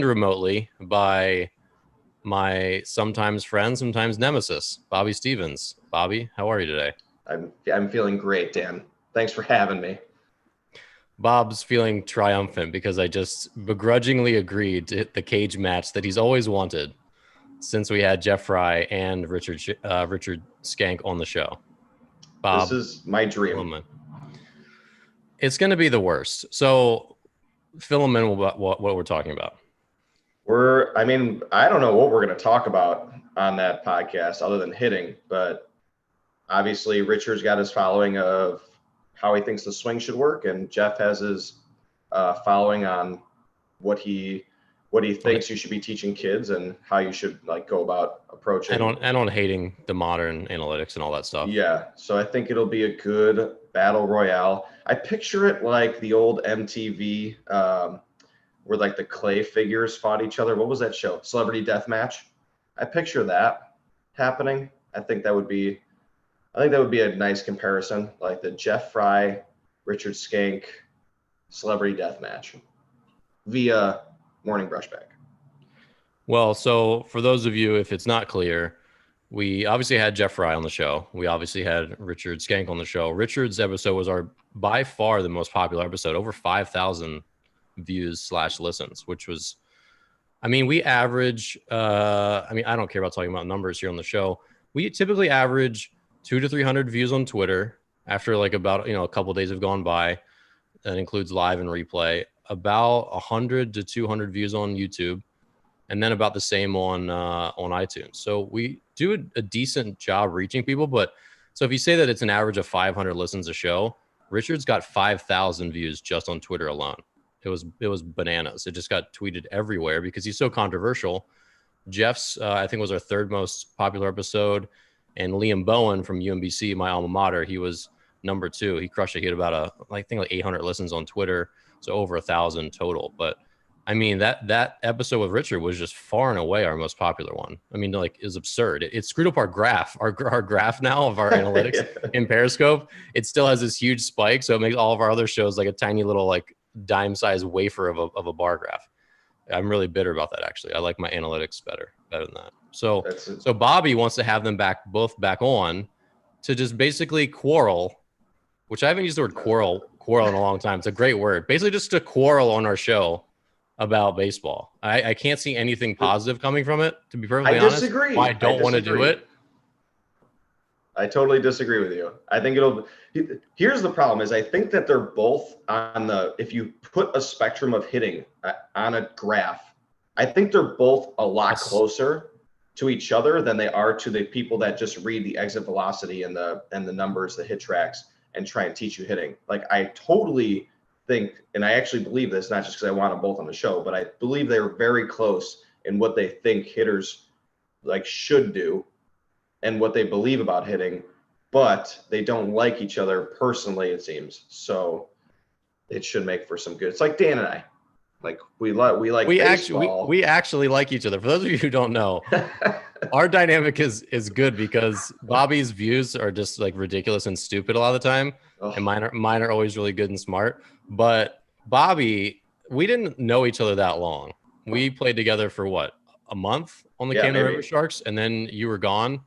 remotely by my sometimes friend, sometimes nemesis, Bobby Stevens. Bobby, how are you today? I'm feeling great, Dan. Thanks for having me. Bob's feeling triumphant because I just begrudgingly agreed to hit the cage match that he's always wanted since we had Jeff Fry and Richard Skank on the show. This Bob is my dream. Filliman. It's going to be the worst. So fill them in what we're talking about. I don't know what we're going to talk about on that podcast other than hitting, but obviously Richard's got his following of how he thinks the swing should work, and Jeff has his following on what he thinks you should be teaching kids and how you should go about approaching. And on hating the modern analytics and all that stuff. Yeah, so I think it'll be a good battle royale. I picture it like the old MTV where the clay figures fought each other. What was that show? Celebrity Deathmatch. I picture that happening. I think that would be a nice comparison, like the Jeff Fry, Richard Skank Celebrity Deathmatch via Morning Brushback. Well, so for those of you, if it's not clear, we obviously had Jeff Fry on the show. We obviously had Richard Skank on the show. Richard's episode was by far the most popular episode, over 5,000 views / listens, which was, we average, I don't care about talking about numbers here on the show. We typically average 200 to 300 views on Twitter after about, a couple of days have gone by. That includes live and replay. About 100 to 200 views on YouTube, and then about the same on iTunes. So we do a decent job reaching people. But so if you say that it's an average of 500 listens a show, Richard's got 5,000 views just on Twitter alone. It was bananas. It just got tweeted everywhere because he's so controversial. Jeff's, I think, was our third most popular episode. And Liam Bowen from UMBC, my alma mater, he was number 2. He crushed it. He had about I think 800 listens on Twitter. So over 1,000 total. But that episode with Richard was just far and away our most popular one. It's absurd. It screwed up our graph. Our graph now of our analytics in Periscope. It still has this huge spike. So it makes all of our other shows like a tiny little dime-sized wafer of a bar graph. I'm really bitter about that, actually. I like my analytics better than that. So Bobby wants to have them both back on to just basically quarrel, which I haven't used the word quarrel in a long time. It's a great word. Basically just to quarrel on our show about baseball. I can't see anything positive coming from it, to be perfectly honest. I disagree. I don't want to do it. I totally disagree with you. I think here's the problem is I think that they're both if you put a spectrum of hitting on a graph, I think they're both a lot closer to each other than they are to the people that just read the exit velocity and the numbers, the hit tracks, and try and teach you hitting. I totally think, and I actually believe this, not just because I want them both on the show, but I believe they're very close in what they think hitters should do and what they believe about hitting, but they don't like each other personally, it seems. So it should make for some good. It's like Dan and I. We actually like each other. For those of you who don't know, our dynamic is good because Bobby's views are just ridiculous and stupid a lot of the time. And mine are always really good and smart. But Bobby, we didn't know each other that long. We played together for a month on the Canada River Sharks, and then you were gone.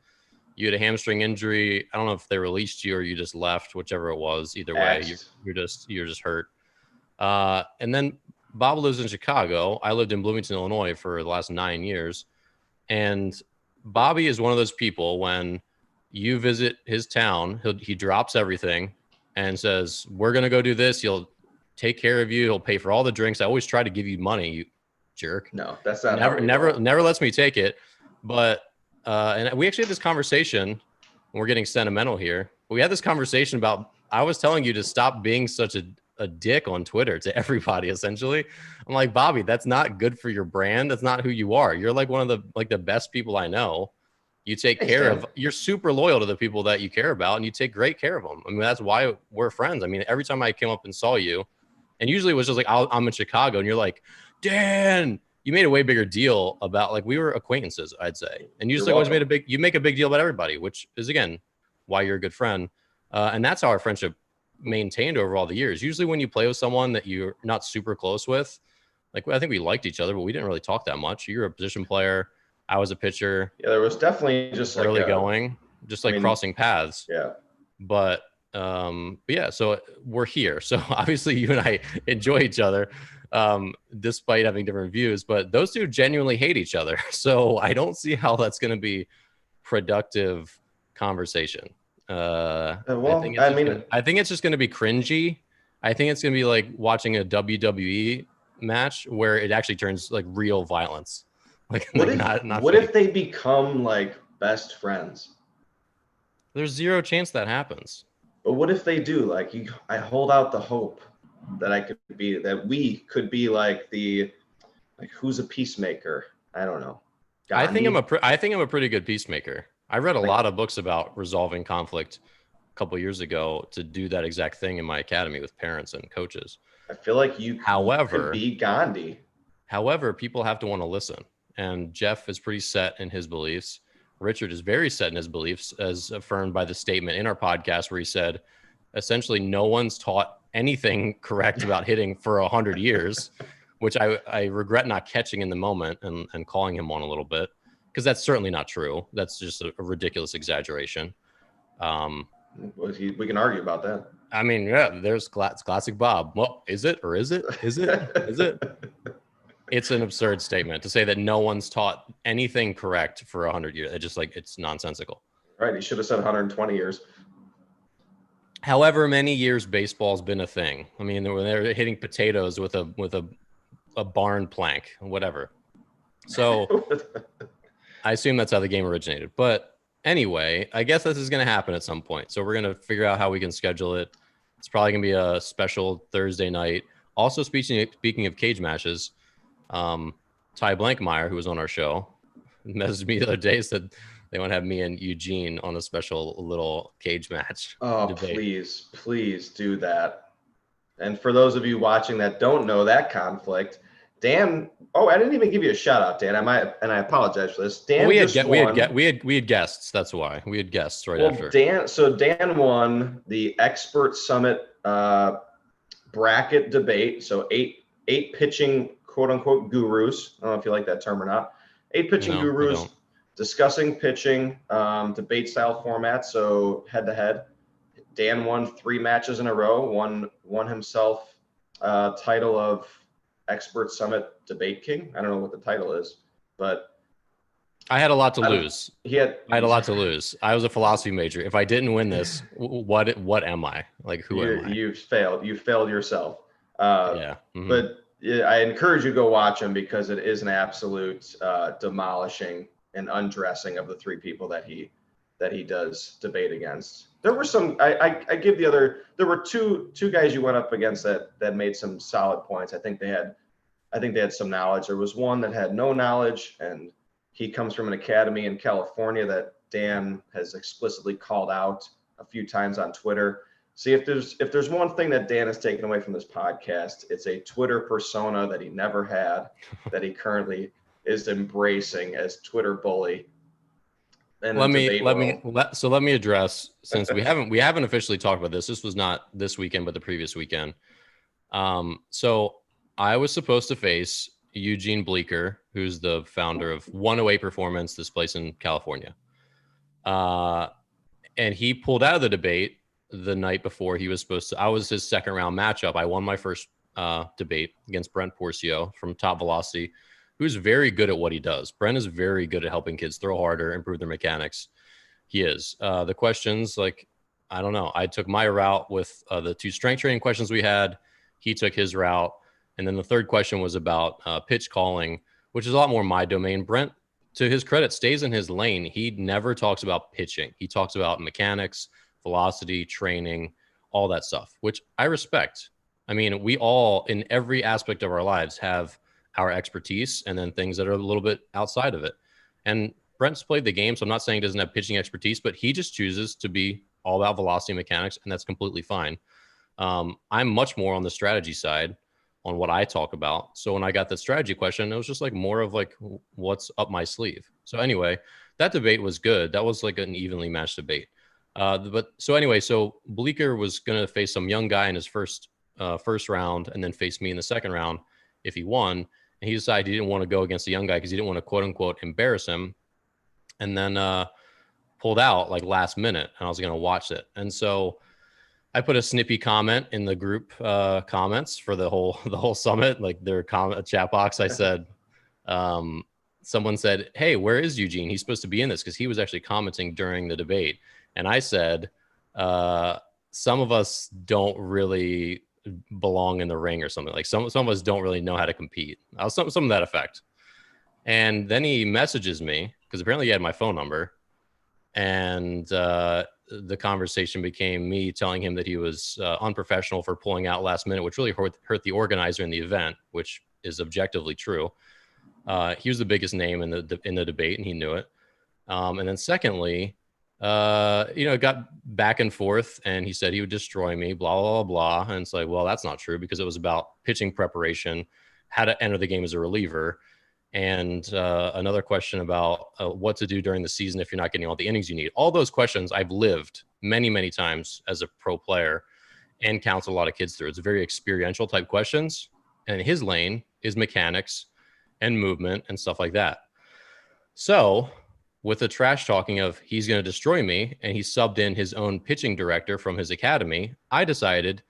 You had a hamstring injury. I don't know if they released you or you just left, whichever it was. Either way, you're just hurt. And then Bob lives in Chicago. I lived in Bloomington, Illinois for the last 9 years. And Bobby is one of those people, when you visit his town, he drops everything and says, we're going to go do this. He'll take care of you. He'll pay for all the drinks. I always try to give you money, you jerk. No, that's not never lets me take it. But and we actually had this conversation, and we're getting sentimental here. We had this conversation about, I was telling you to stop being such a dick on Twitter to everybody, essentially. I'm like, Bobby, that's not good for your brand. That's not who you are. You're one of the best people I know. You take care of, you're super loyal to the people that you care about, and you take great care of them. That's why we're friends. Every time I came up and saw you, and usually it was just I'm in Chicago, and you're like, Dan, you made a way bigger deal about we were acquaintances, I'd say. And you just always you make a big deal about everybody, which is, again, why you're a good friend. And that's how our friendship maintained over all the years. Usually when you play with someone that you're not super close with, Like, I think we liked each other, but we didn't really talk that much. You're a position player. I was a pitcher. Yeah, there was definitely just like early going, just like crossing paths. Yeah. But yeah, so we're here. So obviously you and I enjoy each other, despite having different views, but those two genuinely hate each other. So I don't see how that's going to be productive conversation. Well, I think it's just going to be cringy. I think it's going to be like watching a WWE match where it actually turns like real violence. Like, what if they become like best friends? There's zero chance that happens. But what if they do? Like, I hold out the hope that we could be like who's a peacemaker? I don't know. Gandhi? I think I'm a pretty good peacemaker. I read a lot of books about resolving conflict a couple years ago to do that exact thing in my academy with parents and coaches. I feel like you could be Gandhi. However, people have to want to listen. And Jeff is pretty set in his beliefs. Richard is very set in his beliefs, as affirmed by the statement in our podcast where he said, essentially, no one's taught anything correct about hitting for 100 years, which I regret not catching in the moment and calling him on a little bit, because that's certainly not true. That's just a ridiculous exaggeration. We can argue about that. I mean, yeah, there's classic Bob. Well, is it or is it? Is it? Is it? It's an absurd statement to say that no one's taught anything correct for 100 years. It's just like, it's nonsensical. Right. He should have said 120 years. However many years baseball's been a thing. I mean, when they're hitting potatoes with a barn plank, whatever. So I assume that's how the game originated. But anyway, I guess this is going to happen at some point. So we're going to figure out how we can schedule it. It's probably going to be a special Thursday night. Also, speaking of cage matches, Ty Blankmeyer, who was on our show, messaged me the other day, said they want to have me and Eugene on a special little cage match. Oh, debate. Please do that. And for those of you watching that don't know that conflict, Dan. Oh, I didn't even give you a shout out, Dan. I apologize for this. Dan, we had guests. That's why we had guests after. Dan won the Expert Summit bracket debate. So eight pitching, quote unquote, gurus. I don't know if you like that term or not. 8 pitching gurus discussing pitching, debate style format. So head to head. Dan won 3 matches in a row. Won himself title of Expert Summit Debate King. I don't know what the title is, but I had a lot to lose. I had a lot to lose. I was a philosophy major. If I didn't win this, what am I? Like, who am I? You failed. You failed yourself. Yeah. Mm-hmm. But I encourage you to go watch him because it is an absolute demolishing and undressing of the 3 people that he does debate against. There were some. I give the other. There were two guys you went up against that made some solid points. I think they had some knowledge. There was one that had no knowledge, and he comes from an academy in California that Dan has explicitly called out a few times on Twitter. See, if there's one thing that Dan has taken away from this podcast, it's a Twitter persona that he never had, that he currently is embracing as Twitter bully. And let me address, since we haven't officially talked about this. This was not this weekend, but the previous weekend. So I was supposed to face Eugene Bleecker, who's the founder of 108 Performance, this place in California. And he pulled out of the debate the night before he was supposed to. I was his second round matchup. I won my first debate against Brent Porcio from Top Velocity, who's very good at what he does. Brent is very good at helping kids throw harder, improve their mechanics. He is. The questions, like, I don't know. I took my route with the 2 strength training questions we had. He took his route. And then the third question was about pitch calling, which is a lot more my domain. Brent, to his credit, stays in his lane. He never talks about pitching. He talks about mechanics, velocity, training, all that stuff, which I respect. I mean, we all, in every aspect of our lives, have our expertise and then things that are a little bit outside of it. And Brent's played the game, so I'm not saying he doesn't have pitching expertise, but he just chooses to be all about velocity and mechanics, and that's completely fine. I'm much more on the strategy side on what I talk about. So when I got the strategy question, it was just like more of like what's up my sleeve. So anyway, that debate was good. That was like an evenly matched debate. So Bleecker was going to face some young guy in his first round and then face me in the second round. if he won. And he decided he didn't want to go against the young guy because he didn't want to quote unquote embarrass him. And then pulled out like last minute, and I was going to watch it. And so I put a snippy comment in the group comments for the whole summit, like their comment chat box. I said, someone said, "Hey, where is Eugene? He's supposed to be in this," because he was actually commenting during the debate. And I said, some of us don't really belong in the ring or something. Like some of us don't really know how to compete. Some of that effect. And then he messages me because apparently he had my phone number. And the conversation became me telling him that he was unprofessional for pulling out last minute, which really hurt the organizer in the event, which is objectively true. He was the biggest name in the debate, and he knew it. And then secondly, it got back and forth, and he said he would destroy me, blah, blah, blah, blah. And it's like, well, that's not true, because it was about pitching preparation, how to enter the game as a reliever. And another question about what to do during the season if you're not getting all the innings you need. All those questions I've lived many, many times as a pro player and counsel a lot of kids through. It's very experiential type questions. And his lane is mechanics and movement and stuff like that. So with the trash talking of he's going to destroy me, and he subbed in his own pitching director from his academy, I decided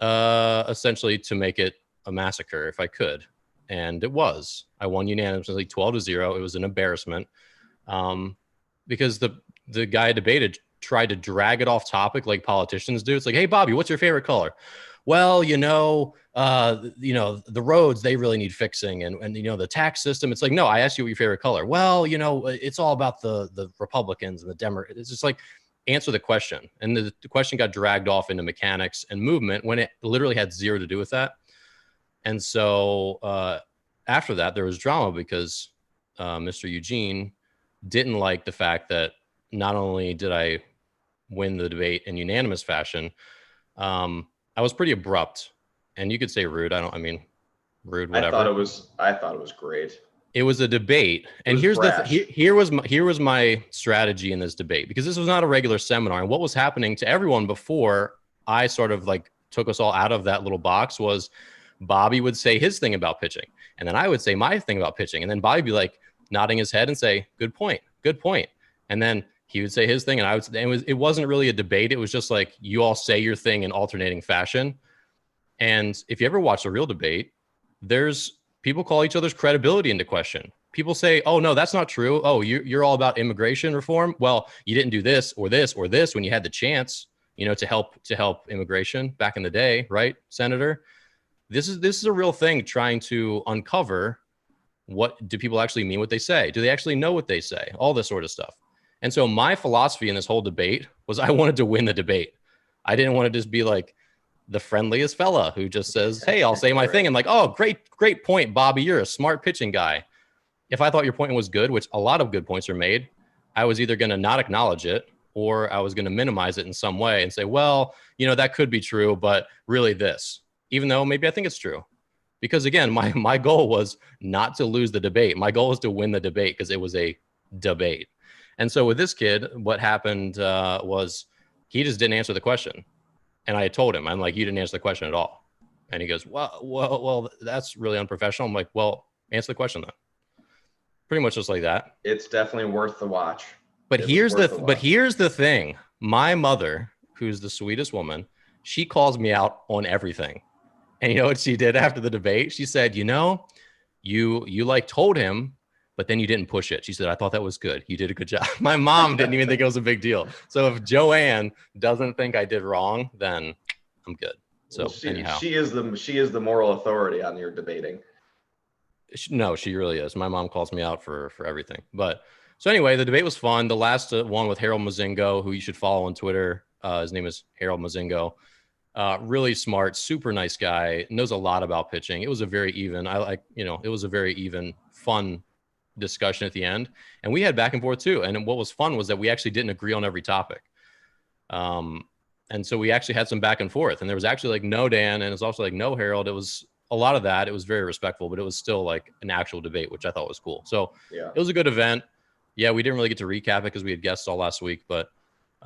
essentially to make it a massacre if I could. And it was. I won unanimously 12-0. It was an embarrassment because the guy I debated tried to drag it off topic like politicians do. It's like, hey, Bobby, what's your favorite color? Well, the roads, they really need fixing. And the tax system. It's like, no, I asked you what your favorite color. Well, it's all about the Republicans and the Democrats. It's just like, answer the question. And the question got dragged off into mechanics and movement when it literally had zero to do with that. And so after that, there was drama because Mr. Eugene didn't like the fact that not only did I win the debate in unanimous fashion, I was pretty abrupt, and you could say rude. Rude, whatever. I thought it was great. It was a debate, and here was my strategy in this debate, because this was not a regular seminar. And what was happening to everyone before I sort of like took us all out of that little box was Bobby would say his thing about pitching, and then I would say my thing about pitching, and then Bobby would be like nodding his head and say, good point. And then he would say his thing, and I would say, it wasn't really a debate. It was just like you all say your thing in alternating fashion. And if you ever watch a real debate, there's people call each other's credibility into question. People say, oh, no, that's not true. Oh, you're all about immigration reform. Well, you didn't do this or this or this when you had the chance, to help immigration back in the day. Right, Senator? This is a real thing, trying to uncover what do people actually mean what they say? Do they actually know what they say? All this sort of stuff. And so my philosophy in this whole debate was I wanted to win the debate. I didn't want to just be like the friendliest fella who just says, hey, I'll say my thing. And like, oh, great point, Bobby. You're a smart pitching guy. If I thought your point was good, which a lot of good points are made, I was either going to not acknowledge it, or I was going to minimize it in some way and say, well, that could be true, but really this, even though maybe I think it's true. Because again, my goal was not to lose the debate. My goal was to win the debate because it was a debate. And so with this kid, what happened was he just didn't answer the question. And I told him, I'm like, you didn't answer the question at all. And he goes, well, that's really unprofessional. I'm like, well, answer the question then. Pretty much just like that. It's definitely worth the watch. But here's the thing. My mother, who's the sweetest woman, she calls me out on everything. And you know what she did after the debate? She said, you like told him, but then you didn't push it. She said, I thought that was good. You did a good job. My mom didn't even think it was a big deal. So if Joanne doesn't think I did wrong, then I'm good. So anyhow, she is the moral authority on your debating. No, she really is. My mom calls me out for everything. But so anyway, the debate was fun. The last one with Harold Mazingo, who you should follow on Twitter. His name is Harold Mazingo. Really smart, super nice guy, knows a lot about pitching. It was a very even, it was a very even, fun discussion at the end. And we had back and forth too. And what was fun was that we actually didn't agree on every topic. And so we actually had some back and forth, and there was actually like no Dan, and it's also like no Harold. It was a lot of that. It was very respectful, but it was still like an actual debate, which I thought was cool. So yeah, it was a good event. Yeah, we didn't really get to recap it because we had guests all last week, but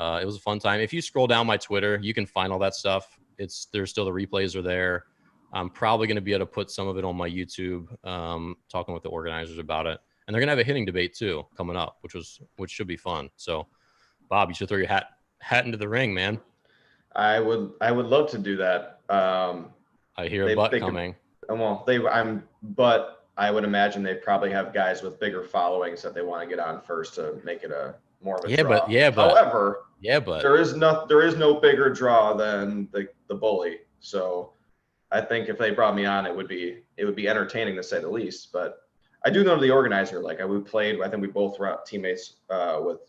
it was a fun time. If you scroll down my Twitter, you can find all that stuff. There's still the replays are there. I'm probably going to be able to put some of it on my YouTube, talking with the organizers about it. And they're going to have a hitting debate too coming up, which should be fun. So, Bob, you should throw your hat into the ring, man. I would love to do that. I hear a butt coming. But I would imagine they probably have guys with bigger followings that they want to get on first to make it a more of a draw. However, there is no bigger draw than the bully. So I think if they brought me on, it would be entertaining to say the least. But I do know the organizer. Like I think we both were teammates with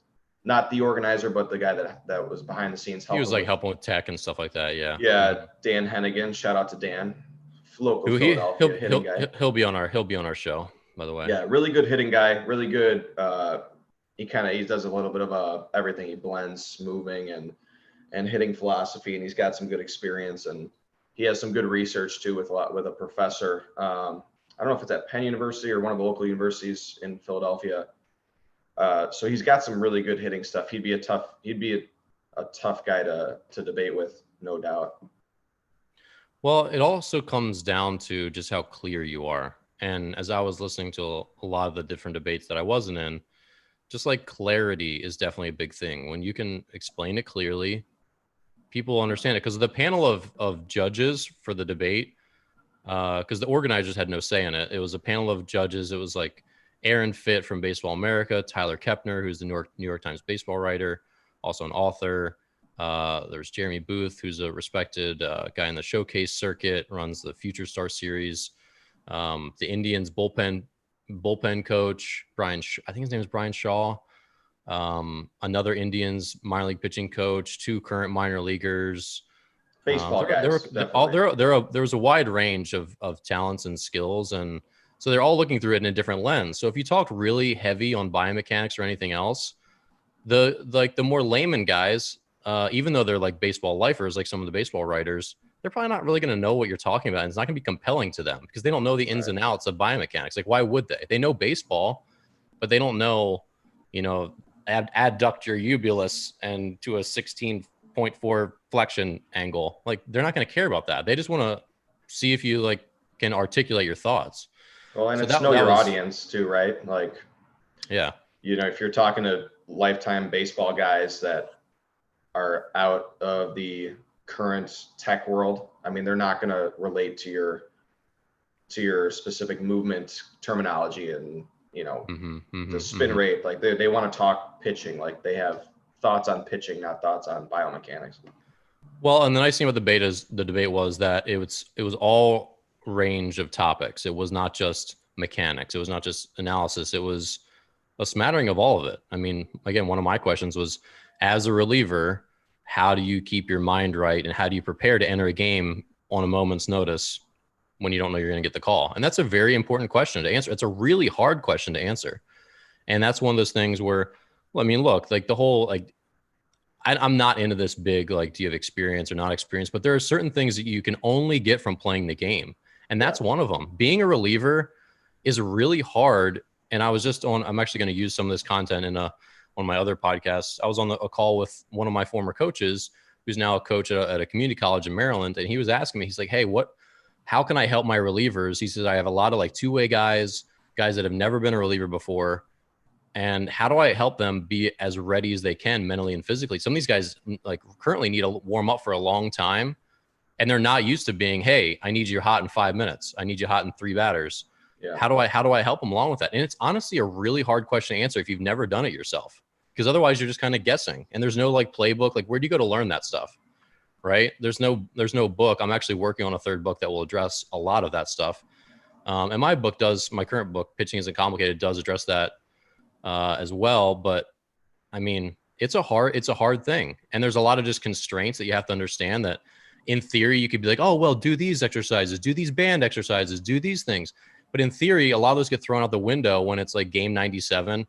not the organizer, but the guy that was behind the scenes helping. He was like helping with tech and stuff like that. Yeah. Yeah. Dan Hennigan. Shout out to Dan. Local Philadelphia hitting guy. He'll be on our show, by the way. Yeah, really good hitting guy. Really good. He does a little bit of everything. He blends moving and hitting philosophy, and he's got some good experience, and he has some good research too with a professor. I don't know if it's at Penn University or one of the local universities in Philadelphia. So he's got some really good hitting stuff. He'd be a tough guy to debate with, no doubt. Well, it also comes down to just how clear you are. And as I was listening to a lot of the different debates that I wasn't in, just like clarity is definitely a big thing. When you can explain it clearly, people understand it. Because the panel of judges for the debate, because the organizers had no say in it. It was a panel of judges. It was like Aaron Fitt from Baseball America, Tyler Kepner, who's the New York Times baseball writer, also an author. There's Jeremy Booth, who's a respected guy in the showcase circuit, runs the Future Star series. The Indians bullpen coach, I think his name is Brian Shaw. Another Indians minor league pitching coach, 2 current minor leaguers. Baseball guys. There was a wide range of talents and skills, and so they're all looking through it in a different lens. So if you talk really heavy on biomechanics or anything else, the more layman guys, even though they're like baseball lifers, like some of the baseball writers, they're probably not really going to know what you're talking about. And it's not going to be compelling to them because they don't know the ins and outs of biomechanics. Like, why would they? They know baseball, but they don't know, adductor ubulus and to a 16.4 flexion angle. Like, they're not going to care about that. They just want to see if you can articulate your thoughts. Well, and so know your audience too, right? Like, yeah, if you're talking to lifetime baseball guys that are out of the current tech world, I mean, they're not going to relate to your specific movement terminology and the spin rate. Like they want to talk pitching, like they have thoughts on pitching, not thoughts on biomechanics. Well, and the nice thing about the debate was that it was all range of topics. It was not just mechanics. It was not just analysis. It was a smattering of all of it. I mean, again, one of my questions was, as a reliever, how do you keep your mind right, and how do you prepare to enter a game on a moment's notice when you don't know you're going to get the call? And that's a very important question to answer. It's a really hard question to answer. And that's one of those things where, well, I mean, look, like the whole, I'm not into this big, do you have experience or not experience, but there are certain things that you can only get from playing the game. And that's one of them. Being a reliever is really hard. And I'm actually going to use some of this content on my other podcasts. I was on a call with one of my former coaches, who's now a coach at a community college in Maryland. And he was asking me, he's like, hey, how can I help my relievers? He says, I have a lot of two-way guys that have never been a reliever before. And how do I help them be as ready as they can mentally and physically? Some of these guys currently need to warm up for a long time. And they're not used to being, hey, I need you hot in 5 minutes. I need you hot in 3 batters. Yeah. How do I help them along with that? And it's honestly a really hard question to answer if you've never done it yourself, because otherwise you're just kind of guessing, and there's no playbook. Where do you go to learn that stuff? Right. There's no book. I'm actually working on a 3rd book that will address a lot of that stuff. And my current book, Pitching Isn't Complicated, does address that as well. But I mean, it's a hard thing. And there's a lot of just constraints that you have to understand that in theory, you could be like, oh, well, do these exercises, do these band exercises, do these things. But in theory, a lot of those get thrown out the window when it's game 97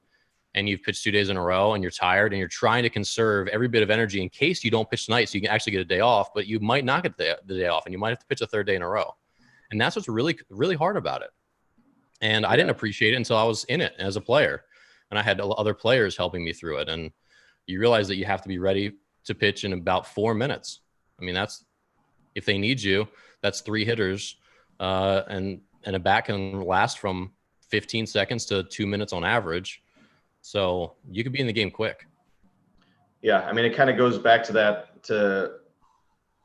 and you've pitched 2 days in a row and you're tired and you're trying to conserve every bit of energy in case you don't pitch tonight so you can actually get a day off, but you might not get the day off and you might have to pitch a 3rd day in a row. And that's what's really, really hard about it. And I didn't appreciate it until I was in it as a player, and I had other players helping me through it. And you realize that you have to be ready to pitch in about 4 minutes. I mean, if they need you, that's 3 hitters And a bat can last from 15 seconds to 2 minutes on average. So you could be in the game quick. Yeah, I mean, it kind of goes back to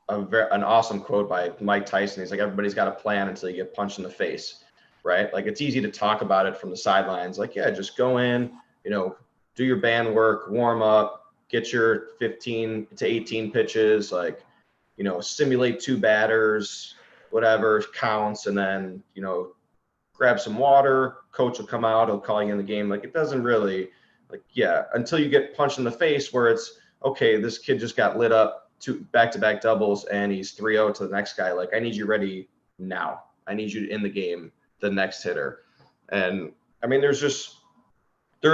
an awesome quote by Mike Tyson. He's like, everybody's got a plan until you get punched in the face, right? Like, it's easy to talk about it from the sidelines. Like, yeah, just go in, do your band work, warm up, get your 15 to 18 pitches, like, simulate 2 batters, whatever counts, and then, grab some water. Coach will come out, he'll call you in the game. Like, it doesn't really, like, yeah, until you get punched in the face where it's, okay, this kid just got lit up 2 back-to-back doubles and he's 3-0 to the next guy. Like, I need you ready now. I need you in the game, the next hitter. And I mean, there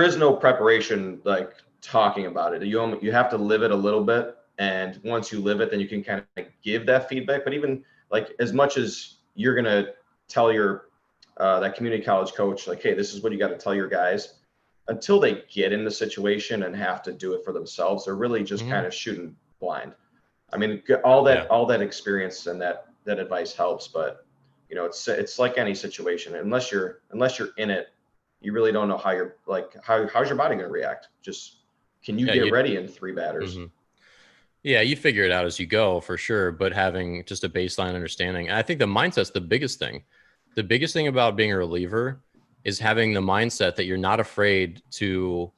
is no preparation, like, talking about it. You have to live it a little bit. And once you live it, then you can kind of give that feedback. But even, like, as much as you're going to tell your, that community college coach, like, hey, this is what you got to tell your guys, until they get in the situation and have to do it for themselves, they're really just kind of shooting blind. I mean, all that experience and that advice helps, but it's like any situation. Unless you're in it, you really don't know how's your body going to react. Just, can you get ready in 3 batters? Mm-hmm. Yeah, you figure it out as you go for sure, but having just a baseline understanding. And I think the mindset's the biggest thing. The biggest thing about being a reliever is having the mindset that you're not afraid to,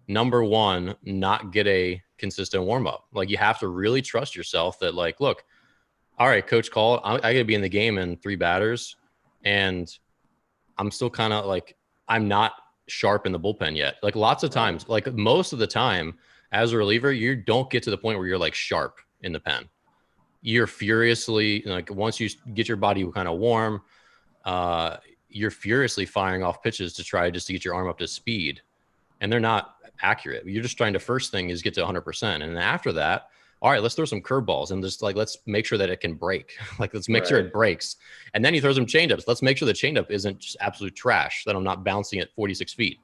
number one, not get a consistent warm up. Like, you have to really trust yourself that, like, look, all right, coach called, I got to be in the game in 3 batters, and I'm still kind of like, I'm not sharp in the bullpen yet. Like, lots of times, like most of the time as a reliever, you don't get to the point where you're like sharp in the pen. You're furiously, like, once you get your body kind of warm, you're furiously firing off pitches to try just to get your arm up to speed, and they're not accurate. You're just trying to, first thing is get to 100%. And then after that, all right, let's throw some curveballs and just, like, let's make sure that it can break. Like, let's make sure it breaks. And then you throw some changeups. Let's make sure the changeup isn't just absolute trash, that I'm not bouncing at 46 feet.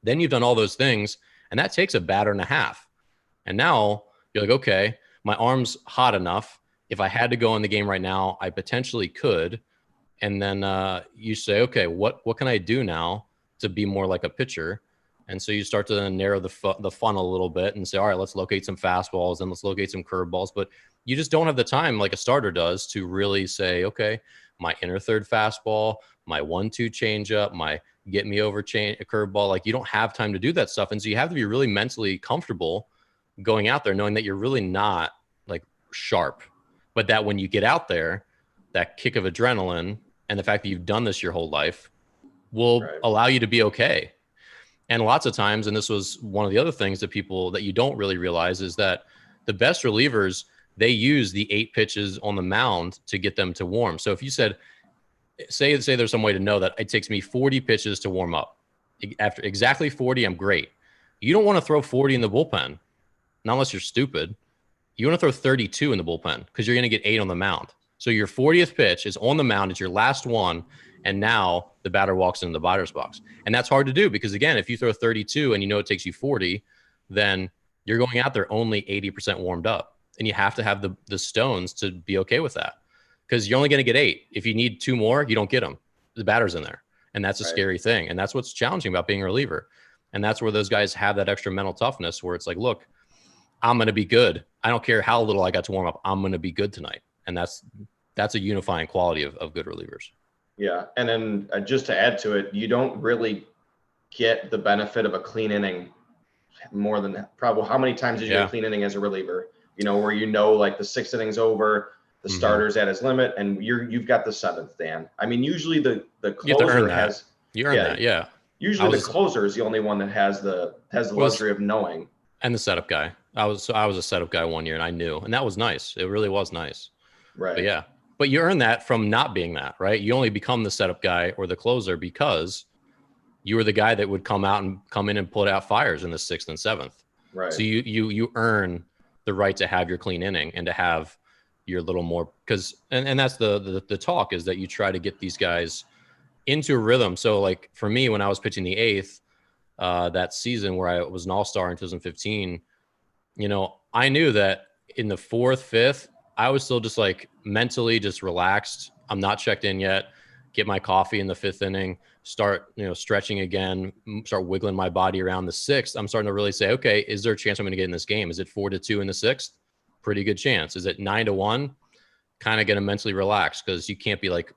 Then you've done all those things, and that takes a batter and a half. And now you're like, okay, my arm's hot enough. If I had to go in the game right now, I potentially could. And then you say, okay, what can I do now to be more like a pitcher? And so you start to narrow the funnel a little bit and say, all right, let's locate some fastballs and let's locate some curveballs. But you just don't have the time, like a starter does, to really say, okay, my inner third fastball, my 1-2 changeup, my get me over a curveball. Like, you don't have time to do that stuff. And so you have to be really mentally comfortable going out there, knowing that you're really not, like, sharp, but that when you get out there, that kick of adrenaline and the fact that you've done this your whole life will allow you to be okay. And lots of times, and this was one of the other things that people that you don't really realize, is that the best relievers, they use the 8 pitches on the mound to get them to warm. So if you said, say there's some way to know that it takes me 40 pitches to warm up. After exactly 40, I'm great. You don't want to throw 40 in the bullpen, not unless you're stupid. You want to throw 32 in the bullpen because you're going to get 8 on the mound. So your 40th pitch is on the mound. It's your last one. And now the batter walks into the batter's box. And that's hard to do because, again, if you throw 32 and you know it takes you 40, then you're going out there only 80% warmed up. And you have to have the stones to be okay with that, because you're only going to get 8. If you need 2 more, you don't get them. The batter's in there. And that's a scary thing. And that's what's challenging about being a reliever. And that's where those guys have that extra mental toughness where it's like, look, I'm going to be good. I don't care how little I got to warm up. I'm going to be good tonight. And that's a unifying quality of good relievers. Yeah. And then just to add to it, you don't really get the benefit of a clean inning more than probably how many times did you get a clean inning as a reliever, where like the 6th inning's over, the starter's at his limit, and you've got the 7th, Dan. I mean, usually the closer has you earn that. Yeah. Usually the closer is the only one that has the luxury of knowing. And the setup guy. I was a setup guy one year, and I knew, and that was nice. It really was nice. Right. But yeah. But you earn that from not being that, right? You only become the setup guy or the closer because you were the guy that would come in and put out fires in the 6th and 7th. Right. So you earn the right to have your clean inning and to have your little more, because and that's the talk, is that you try to get these guys into a rhythm. So, like, for me, when I was pitching the 8th that season where I was an all-star in 2015, I knew that in the 4th, 5th, I was still just, like, mentally just relaxed. I'm not checked in yet. Get my coffee in the 5th inning, start, stretching again, start wiggling my body around the 6th. I'm starting to really say, okay, is there a chance I'm going to get in this game? Is it 4-2 in the 6th? Pretty good chance. Is it 9-1? Kind of going to mentally relax because you can't be like,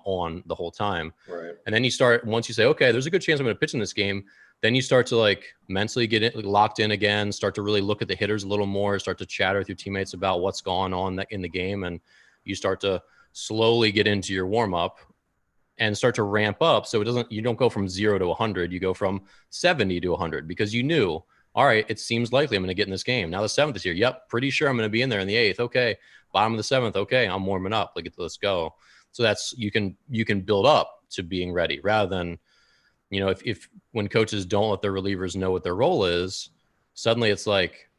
on the whole time. Right. And then once you say, okay, there's a good chance I'm going to pitch in this game, then you start to like mentally get it locked in again, start to really look at the hitters a little more, start to chatter with your teammates about what's going on in the game. And you start to slowly get into your warm up and start to ramp up. So you don't go from 0 to 100. You go from 70 to 100 because you knew, all right, it seems likely I'm going to get in this game. Now the 7th is here. Yep. Pretty sure I'm going to be in there in the 8th. Okay. Bottom of the 7th. Okay. I'm warming up. Let's go. So that's, you can build up to being ready rather than, if when coaches don't let their relievers know what their role is, suddenly it's like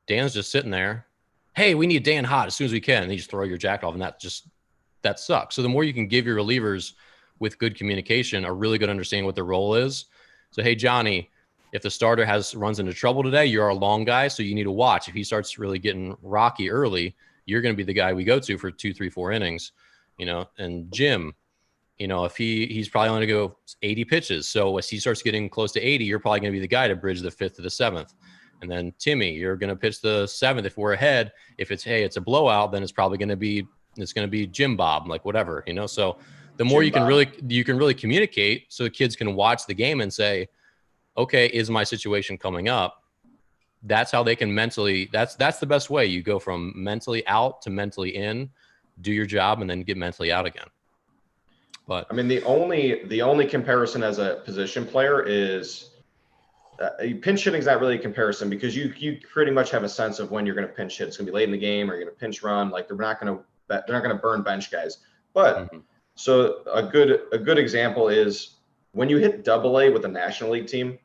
Dan's just sitting there. Hey, we need Dan hot as soon as we can. And you just throw your jacket off, and that sucks. So the more you can give your relievers with good communication, a really good understanding what their role is. So, hey, Johnny, if the starter runs into trouble today, you're our long guy, so you need to watch. If he starts really getting rocky early, you're going to be the guy we go to for 2, 3, 4 innings, and Jim, if he's probably going to go 80 pitches. So as he starts getting close to 80, you're probably going to be the guy to bridge the 5th to the 7th. And then Timmy, you're going to pitch the 7th. If we're ahead, if it's a blowout, then it's probably going to be Jim Bob, like whatever, So the more you can really communicate, so the kids can watch the game and say, okay, is my situation coming up? That's how they can mentally. That's the best way. You go from mentally out to mentally in, do your job, and then get mentally out again. But I mean, the only comparison as a position player is pinch hitting is not really a comparison because you pretty much have a sense of when you're going to pinch hit. It's going to be late in the game, or you're going to pinch run. Like they're not going to burn bench guys. But so a good example is when you hit AA with a National League team.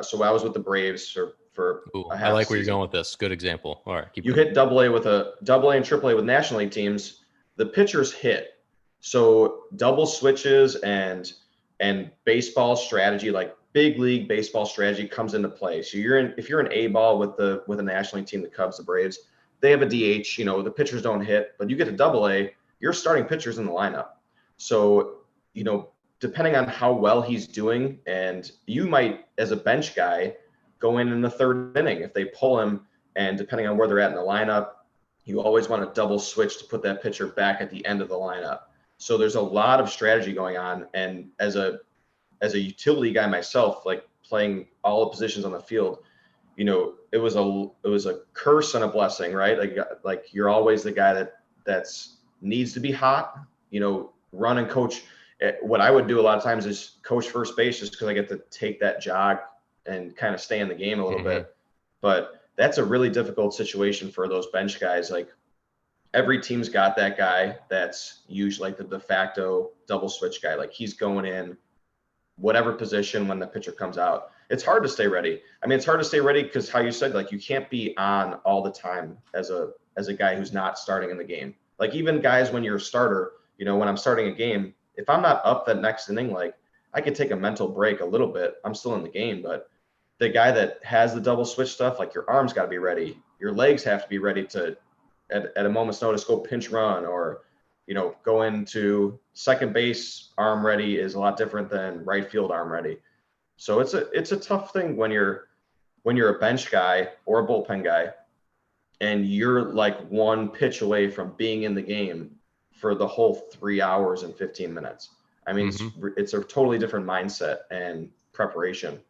So I was with the Braves for a half I like where season. you're going with this. Good example. All right, you hit AA with AA and AAA with National League teams. The pitchers hit. So double switches and baseball strategy, like big league baseball strategy, comes into play. So if you're an A ball with a National League team, the Cubs, the Braves, they have a DH. The pitchers don't hit, but you get a AA, you're starting pitchers in the lineup. So depending on how well he's doing, and you might, as a bench guy, go in the 3rd inning if they pull him, and depending on where they're at in the lineup, you always want to double switch to put that pitcher back at the end of the lineup. So there's a lot of strategy going on. And as a utility guy myself, like playing all the positions on the field, it was a curse and a blessing, right? Like you're always the guy that's needs to be hot, run and coach. What I would do a lot of times is coach first base just because I get to take that jog and kind of stay in the game a little bit. But that's a really difficult situation for those bench guys. Like every team's got that guy that's usually like the de facto double switch guy. Like he's going in whatever position when the pitcher comes out. It's hard to stay ready. I mean, it's hard to stay ready because how you said, like you can't be on all the time as a guy who's not starting in the game. Like even guys, when you're a starter, when I'm starting a game, if I'm not up that next inning, like I could take a mental break a little bit. I'm still in the game, but the guy that has the double switch stuff, like your arms got to be ready. Your legs have to be ready to, at a moment's notice, go pinch run, or, go into second base arm ready is a lot different than right field arm ready. So it's a tough thing when you're a bench guy or a bullpen guy, and you're like one pitch away from being in the game for the whole 3 hours and 15 minutes. I mean, it's a totally different mindset and preparation.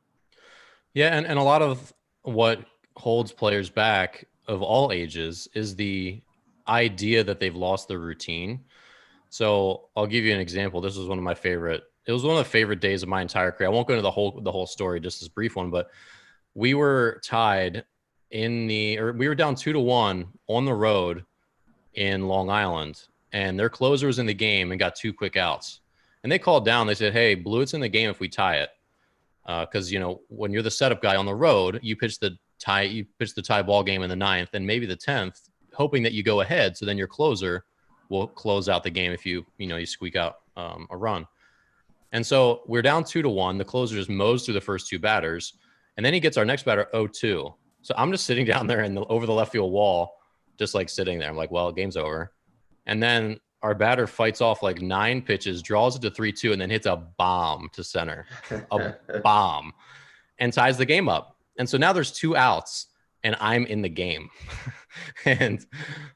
Yeah, and a lot of what holds players back of all ages is the idea that they've lost their routine. So I'll give you an example. This was one of my favorite. It was one of the favorite days of my entire career. I won't go into the whole story, just this brief one, but we were tied we were down 2-1 on the road in Long Island, and their closer was in the game and got 2 quick outs. And they called down. They said, "Hey, Blewett's in the game if we tie it." Because when you're the setup guy on the road, you pitch the tie ball game in the 9th and maybe the 10th, hoping that you go ahead. So then your closer will close out the game if you squeak out a run. And so we're down 2-1. The closer just mows through the first 2 batters, and then he gets our next batter 0-2. So I'm just sitting down there over the left field wall, just like sitting there. I'm like, well, game's over. And then our batter fights off like 9 pitches, draws it to 3-2, and then hits a bomb to center, a bomb, and ties the game up. And so now there's 2 outs, and I'm in the game. And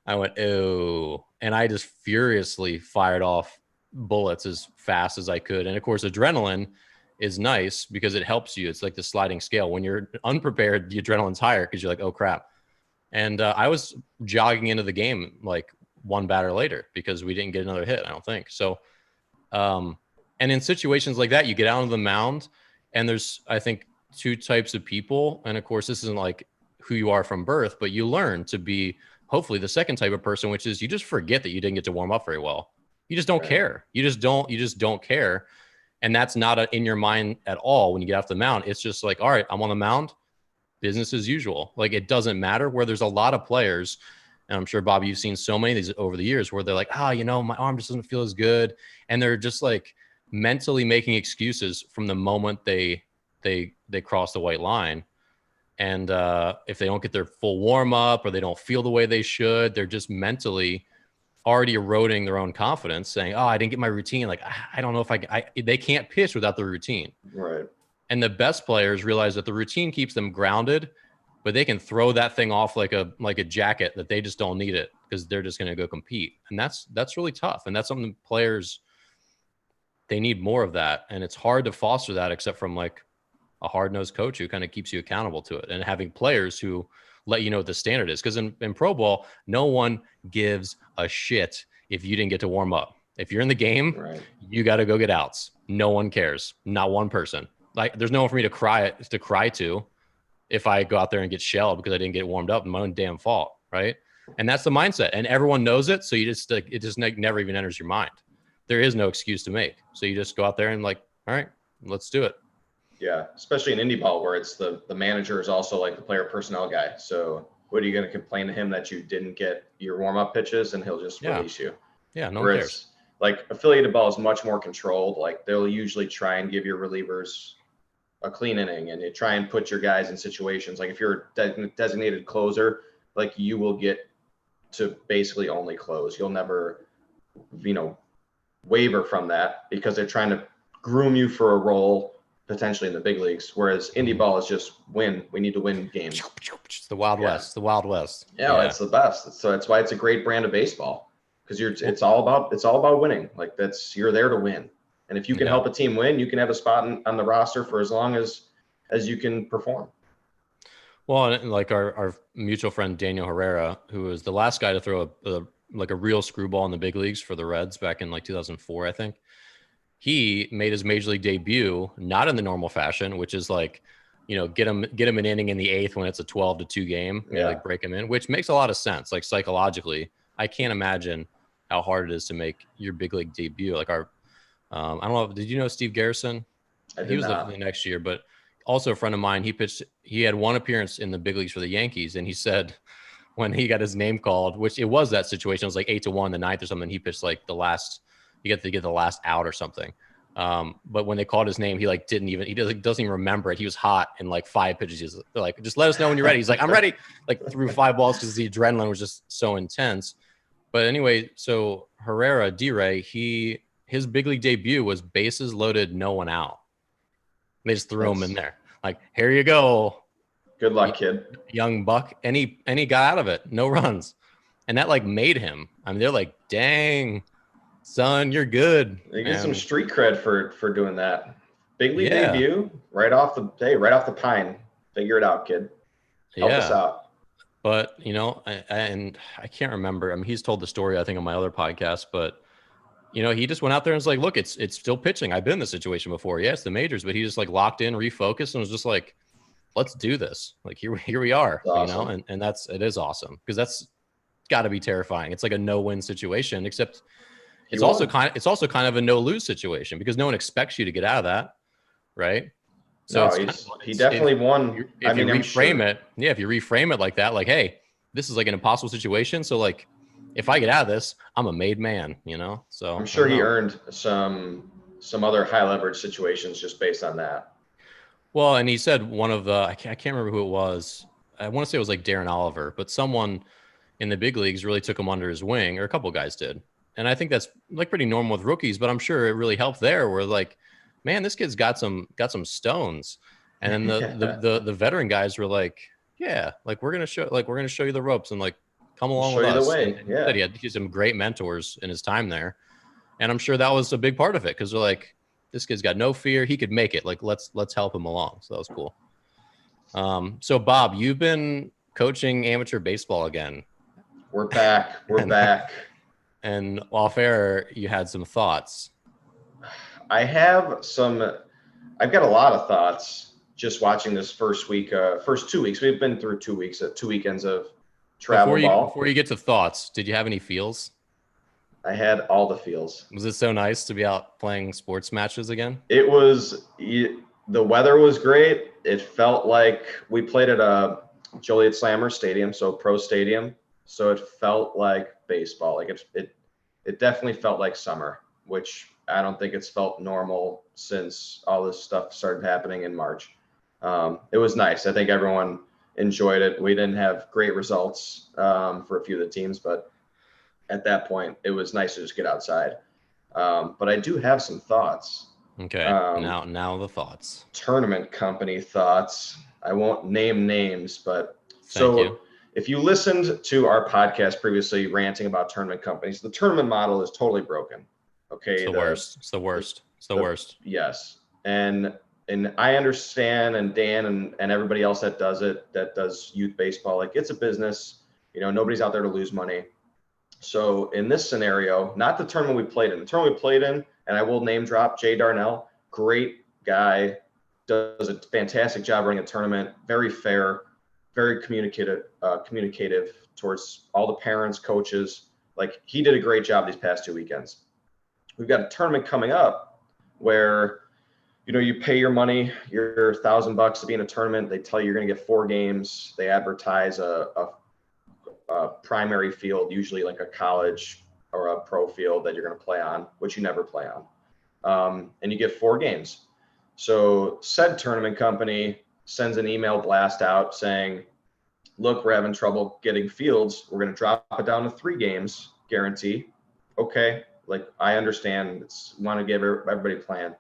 I went, oh, and I just furiously fired off bullets as fast as I could. And of course, adrenaline is nice because it helps you. It's like the sliding scale. When you're unprepared, the adrenaline's higher because you're like, oh crap. And I was jogging into the game like 1 batter later because we didn't get another hit, I don't think. So, and in situations like that, you get out on the mound, and there's, I think, 2 types of people. And of course, this isn't like who you are from birth, but you learn to be hopefully the second type of person, which is you just forget that you didn't get to warm up very well. You just don't care. You just don't care. And that's not in your mind at all when you get off the mound. It's just like, all right, I'm on the mound, business as usual. Like, it doesn't matter. Where there's a lot of players, and I'm sure, Bob, you've seen so many of these over the years where they're like, my arm just doesn't feel as good. And they're just like mentally making excuses from the moment they cross the white line. And if they don't get their full warm up or they don't feel the way they should, they're just mentally already eroding their own confidence, saying, oh, I didn't get my routine. Like, I don't know if they can't pitch without the routine. Right. And the best players realize that the routine keeps them grounded, but they can throw that thing off like a jacket, that they just don't need it because they're just going to go compete. And that's really tough. And that's something players, they need more of that. And it's hard to foster that except from like a hard-nosed coach who kind of keeps you accountable to it, and having players who let you know what the standard is. Because in pro ball, no one gives a shit if you didn't get to warm up. If you're in the game, right, you got to go get outs. No one cares. Not one person. Like, there's no one for me to cry to if I go out there and get shelled because I didn't get warmed up, my own damn fault, right? And that's the mindset, and everyone knows it. So you just it just never even enters your mind. There is no excuse to make. So you just go out there and like, all right, let's do it. Yeah, especially in indie ball where it's the manager is also like the player personnel guy. So what are you going to complain to him that you didn't get your warm up pitches, and he'll just release you? Yeah, no one cares. Like affiliated ball is much more controlled. Like they'll usually try and give your relievers a clean inning, and you try and put your guys in situations. Like if you're a designated closer, like you will get to basically only close. You'll never, waver from that because they're trying to groom you for a role potentially in the big leagues, whereas indie ball is just win. We need to win games. It's the Wild West. The Wild West. Yeah, it's the best. So that's why it's a great brand of baseball, because it's all about winning. Like you're there to win, and if you can help a team win, you can have a spot on the roster for as long as you can perform. Well, and like our mutual friend Daniel Herrera, who was the last guy to throw a real screwball in the big leagues for the Reds back in like 2004, I think. He made his major league debut not in the normal fashion, which is like, get him an inning in the 8th when it's a 12-2 game, like break him in, which makes a lot of sense. Like psychologically, I can't imagine how hard it is to make your big league debut. Like I don't know, did you know Steve Garrison? He was the next year, but also a friend of mine. He had one appearance in the big leagues for the Yankees, and he said when he got his name called, which it was that situation, it was like 8-1 the 9th or something. He pitched like you get to get the last out or something. But when they called his name, he doesn't even remember it. He was hot in like 5 pitches. They're like, just let us know when you're ready. He's like, I'm ready. Like threw 5 balls because the adrenaline was just so intense. But anyway, so Herrera, D-Ray, his big league debut was bases loaded, no one out. They just threw him in there. Like, here you go. Good luck, kid. Young buck. And he got out of it. No runs. And that like made him. I mean, they're like, dang, son, you're good. They get some street cred for doing that. Big league debut, right off the pine. Figure it out, kid. Help us out. But I can't remember. I mean, he's told the story, I think, on my other podcast. But he just went out there and was like, "Look, it's still pitching. I've been in this situation before. Yeah, it's the majors." But he just like locked in, refocused, and was just like, "Let's do this. Like here we are." Awesome. And it is awesome because that's got to be terrifying. It's like a no-win situation, except. It's also kind of a no-lose situation because no one expects you to get out of that, right? So he definitely won. If you reframe it like that, like, hey, this is like an impossible situation. So like, if I get out of this, I'm a made man, So I'm sure he earned some other high leverage situations just based on that. Well, and he said one of the I can't remember who it was. I want to say it was like Darren Oliver, but someone in the big leagues really took him under his wing, or a couple guys did. And I think that's like pretty normal with rookies, but I'm sure it really helped there where like, man, this kid's got some stones. And then the veteran guys were like, yeah, like we're gonna show you the ropes and like come We'll along show with you the us. way. And Yeah. he had some great mentors in his time there. And I'm sure that was a big part of it because they're like, this kid's got no fear. He could make it. Like, let's help him along. So that was cool. So Bob, you've been coaching amateur baseball again. We're back. We're back. And off air, you had some thoughts. I've got a lot of thoughts just watching this first 2 weeks. We've been through 2 weeks, 2 weekends of travel ball. Before you get to thoughts, did you have any feels? I had all the feels. Was it so nice to be out playing sports matches again? It was, the weather was great. It felt like we played at a Joliet Slammer Stadium, so pro stadium. So it felt like baseball. Like it definitely felt like summer, which I don't think it's felt normal since all this stuff started happening in March. It was nice. I think everyone enjoyed it. We didn't have great results for a few of the teams, but at that point, it was nice to just get outside. But I do have some thoughts. Okay, now the thoughts. Tournament company thoughts. I won't name names, but Thank you. If you listened to our podcast previously ranting about tournament companies, the tournament model is totally broken. Okay. It's the worst. Yes. And I understand, and Dan and everybody else that does youth baseball, like it's a business, nobody's out there to lose money. So in this scenario, not the tournament we played in, and I will name drop Jay Darnell, great guy, does a fantastic job running a tournament, very fair, very communicative towards all the parents, coaches. Like he did a great job these past 2 weekends. We've got a tournament coming up where, you pay your money, your $1,000 to be in a tournament. They tell you you're going to get 4 games. They advertise a primary field, usually like a college or a pro field that you're going to play on, which you never play on. And you get 4 games. So said tournament company sends an email blast out saying, look, we're having trouble getting fields. We're going to drop it down to 3 games guarantee. Okay. Like I understand, want to give everybody a plan.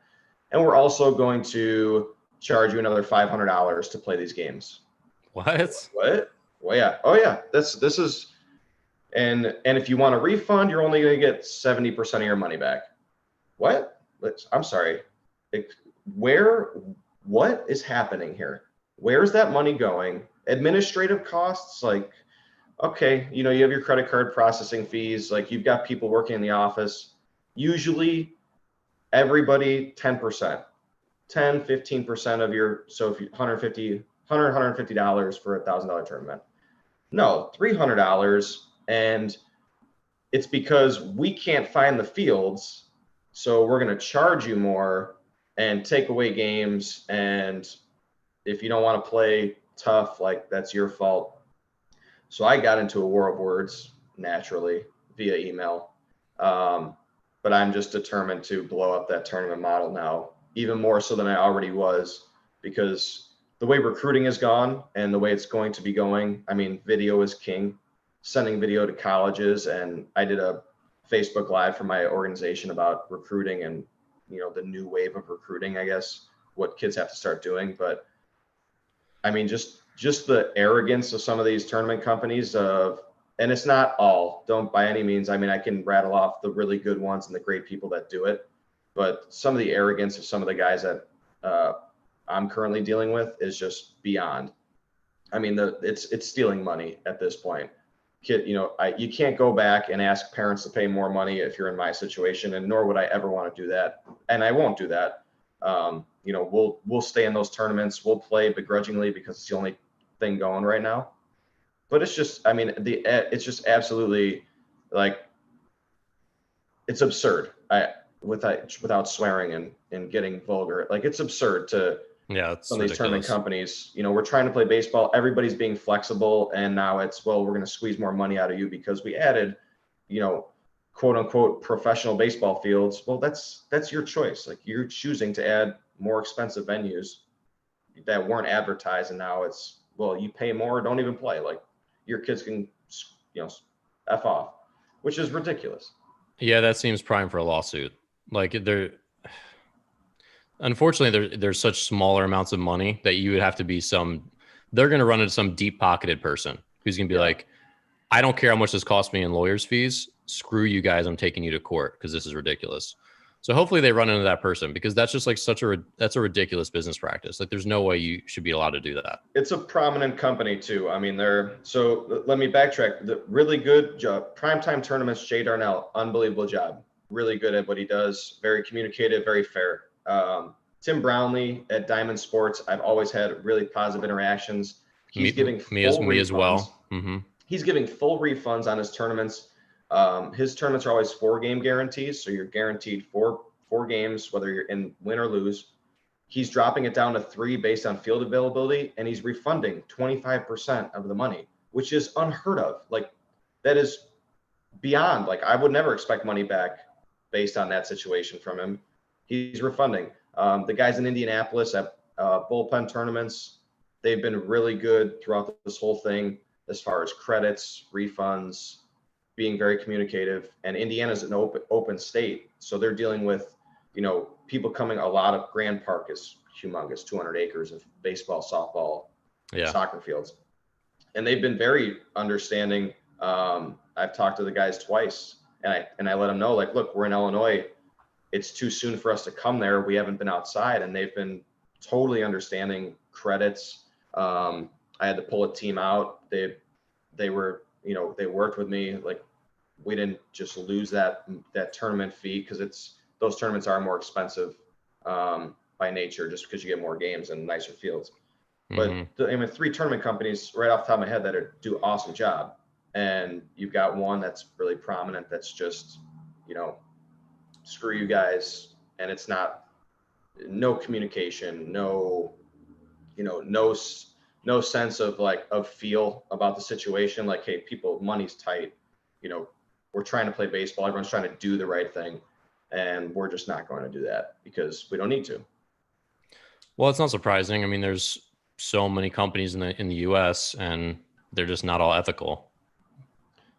And we're also going to charge you another $500 to play these games. What? Well, yeah. Oh yeah. This is, and if you want a refund, you're only going to get 70% of your money back. What? I'm sorry. What is happening here? Where's that money going? Administrative costs, like, okay, you have your credit card processing fees, like you've got people working in the office. Usually everybody 10%, 15% of your, so if you $150 for a $1,000 tournament. No, $300. And it's because we can't find the fields. So we're going to charge you more and take away games. And if you don't want to play tough, like that's your fault. So I got into a war of words naturally via email. But I'm just determined to blow up that tournament model now, even more so than I already was, because the way recruiting has gone and the way it's going to be going, I mean, video is king, sending video to colleges. And I did a Facebook Live for my organization about recruiting and, the new wave of recruiting, I guess, what kids have to start doing. But I mean, just the arrogance of some of these tournament companies and it's not all, don't by any means. I mean, I can rattle off the really good ones and the great people that do it, but some of the arrogance of some of the guys that I'm currently dealing with is just beyond. I mean, it's stealing money at this point. Kid, you can't go back and ask parents to pay more money if you're in my situation, and nor would I ever want to do that. And I won't do that. We'll stay in those tournaments. We'll play begrudgingly because it's the only thing going right now. But it's just, I mean, it's just absolutely like, it's absurd. Without swearing and getting vulgar, like it's absurd to some of these tournament companies. We're trying to play baseball. Everybody's being flexible, and now it's, well, we're going to squeeze more money out of you because we added, quote unquote professional baseball fields. Well, that's your choice. Like you're choosing to add more expensive venues that weren't advertised, and now it's, well, you pay more, don't even play. Like your kids can, F off, which is ridiculous. Yeah, that seems prime for a lawsuit. Like unfortunately, there's such smaller amounts of money that you would have to be they're going to run into some deep pocketed person who's going to be Yeah. like, I don't care how much this cost me in lawyers' fees. Screw you guys. I'm taking you to court because this is ridiculous. So hopefully they run into that person, because that's just like that's a ridiculous business practice. Like there's no way you should be allowed to do that. It's a prominent company too. I mean, let me backtrack. The really good job. Primetime tournaments, Jay Darnell, unbelievable job. Really good at what he does. Very communicative, very fair. Tim Brownlee at Diamond Sports, I've always had really positive interactions. He's giving full Me as refunds. well. Mm-hmm. He's giving full refunds on his tournaments. His tournaments are always 4-game guarantees, so you're guaranteed four games, whether you're in win or lose. He's dropping it down to 3 based on field availability, and he's refunding 25% of the money, which is unheard of. Like, that is beyond. Like, I would never expect money back based on that situation from him. He's refunding. The guys in Indianapolis at bullpen tournaments, they've been really good throughout this whole thing as far as credits, refunds, being very communicative. And Indiana's an open state, so they're dealing with, people coming. A lot of Grand Park is humongous, 200 acres of baseball, softball, soccer fields, and they've been very understanding. I've talked to the guys twice, and I let them know, like, look, we're in Illinois. It's too soon for us to come there. We haven't been outside, and they've been totally understanding credits. I had to pull a team out. They were, they worked with me. Like, we didn't just lose that tournament fee, because those tournaments are more expensive by nature, just because you get more games and nicer fields. Mm-hmm. But 3 tournament companies right off the top of my head that do an awesome job. And you've got one that's really prominent that's just, screw you guys. And it's no communication, no sense of feel about the situation. Like, hey, people, money's tight. We're trying to play baseball. Everyone's trying to do the right thing. And we're just not going to do that because we don't need to. Well, it's not surprising. I mean, there's so many companies in the US, and they're just not all ethical,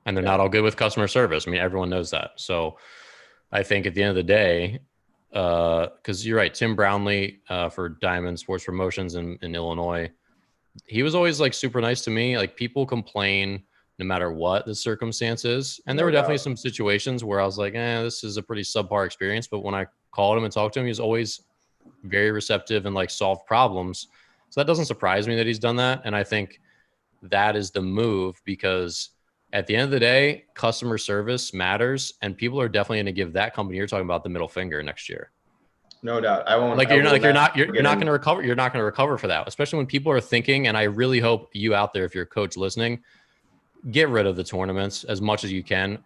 and they're not all good with customer service. I mean, everyone knows that. So I think at the end of the day, because you're right, Tim Brownlee for Diamond Sports Promotions in Illinois, he was always like super nice to me. Like, people complain no matter what the circumstance is. And there were definitely some situations where I was like, this is a pretty subpar experience. But when I called him and talked to him, he was always very receptive and like solved problems. So that doesn't surprise me that he's done that. And I think that is the move, because at the end of the day, customer service matters, and people are definitely going to give that company you're talking about the middle finger next year. No doubt. I won't. Like, you're not going to recover. You're not going to recover for that, especially when people are thinking. And I really hope you out there, if you're a coach listening, get rid of the tournaments as much as you can.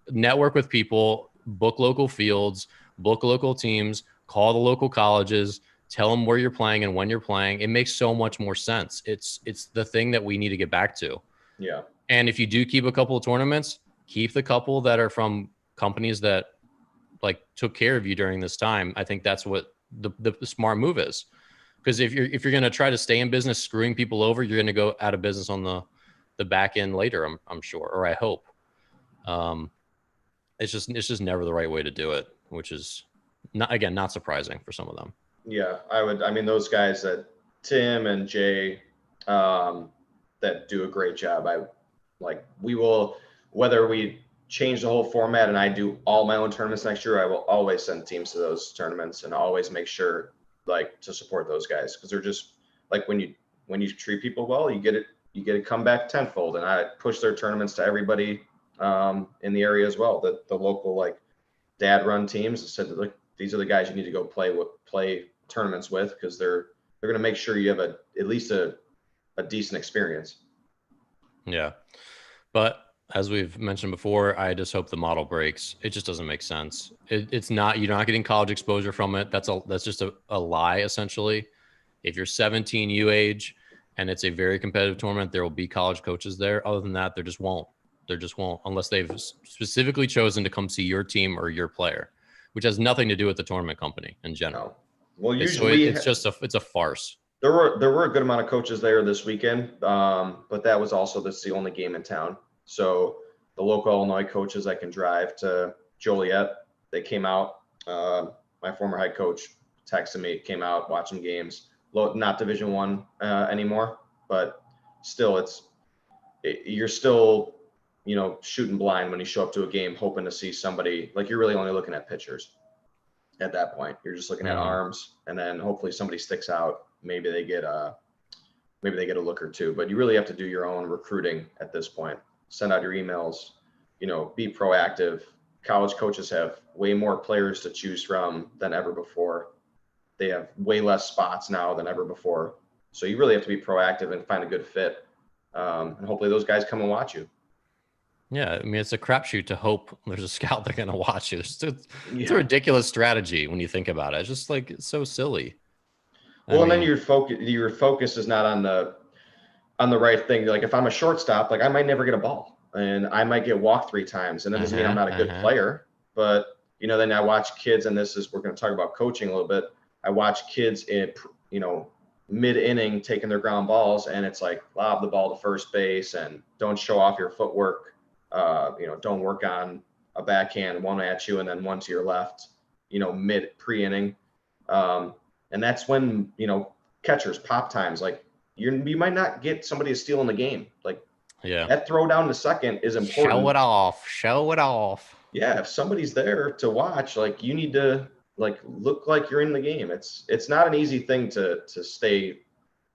Network with people, book local fields, book local teams, call the local colleges, tell them where you're playing and when you're playing. It makes so much more sense. It's the thing that we need to get back to. Yeah. And if you do keep a couple of tournaments, keep the couple that are from companies that like took care of you during this time. I think that's what the smart move is. Because if you're going to try to stay in business screwing people over, you're going to go out of business on the back end later, I'm sure, or I hope. It's just never the right way to do it, which is not surprising for some of them. Yeah, I mean, those guys that Tim and Jay, that do a great job. We will, whether we change the whole format and I do all my own tournaments next year, I will always send teams to those tournaments and always make sure to support those guys. Cause they're just like, when you treat people well, you get it come back tenfold. And I push their tournaments to everybody in the area as well. The local dad run teams said that, look, these are the guys you need to go play tournaments with, because they're going to make sure you have at least a decent experience. Yeah. But as we've mentioned before, I just hope the model breaks. It just doesn't make sense. It's not, you're not getting college exposure from it. That's just a lie, essentially. If you're 17 U age and it's a very competitive tournament, there will be college coaches there. Other than that, there just won't, unless they've specifically chosen to come see your team or your player, which has nothing to do with the tournament company in general. No. Well, usually it's a farce. There were a good amount of coaches there this weekend, but that's the only game in town. So the local Illinois coaches I can drive to Joliet. They came out. My former head coach texted me, came out, watched some games. Not Division One anymore, but still, you're still, shooting blind when you show up to a game, hoping to see somebody. Like, you're really only looking at pitchers at that point. You're just looking at arms, and then hopefully somebody sticks out. Maybe they get a look or two. But you really have to do your own recruiting at this point. Send out your emails. Be proactive. College coaches have way more players to choose from than ever before. They have way less spots now than ever before. So you really have to be proactive and find a good fit. And hopefully those guys come and watch you. Yeah, I mean, it's a crapshoot to hope there's a scout that's going to watch you. It's a ridiculous strategy when you think about it. It's just like, it's so silly. Well, and then your focus is not on the right thing. Like, if I'm a shortstop, like, I might never get a ball. And I might get walked 3 times, and that doesn't mean I'm not a good player. But, then I watch kids, and we're going to talk about coaching a little bit. I watch kids in, mid-inning taking their ground balls, and it's like, lob the ball to first base and don't show off your footwork. Don't work on a backhand, one at you and then one to your left, pre-inning. And that's when, catchers, pop times, like, you might not get somebody to steal in the game. Like, yeah, that throw down to second is important. Show it off. Yeah, if somebody's there to watch, like, you need to, like, look like you're in the game. It's not an easy thing to stay,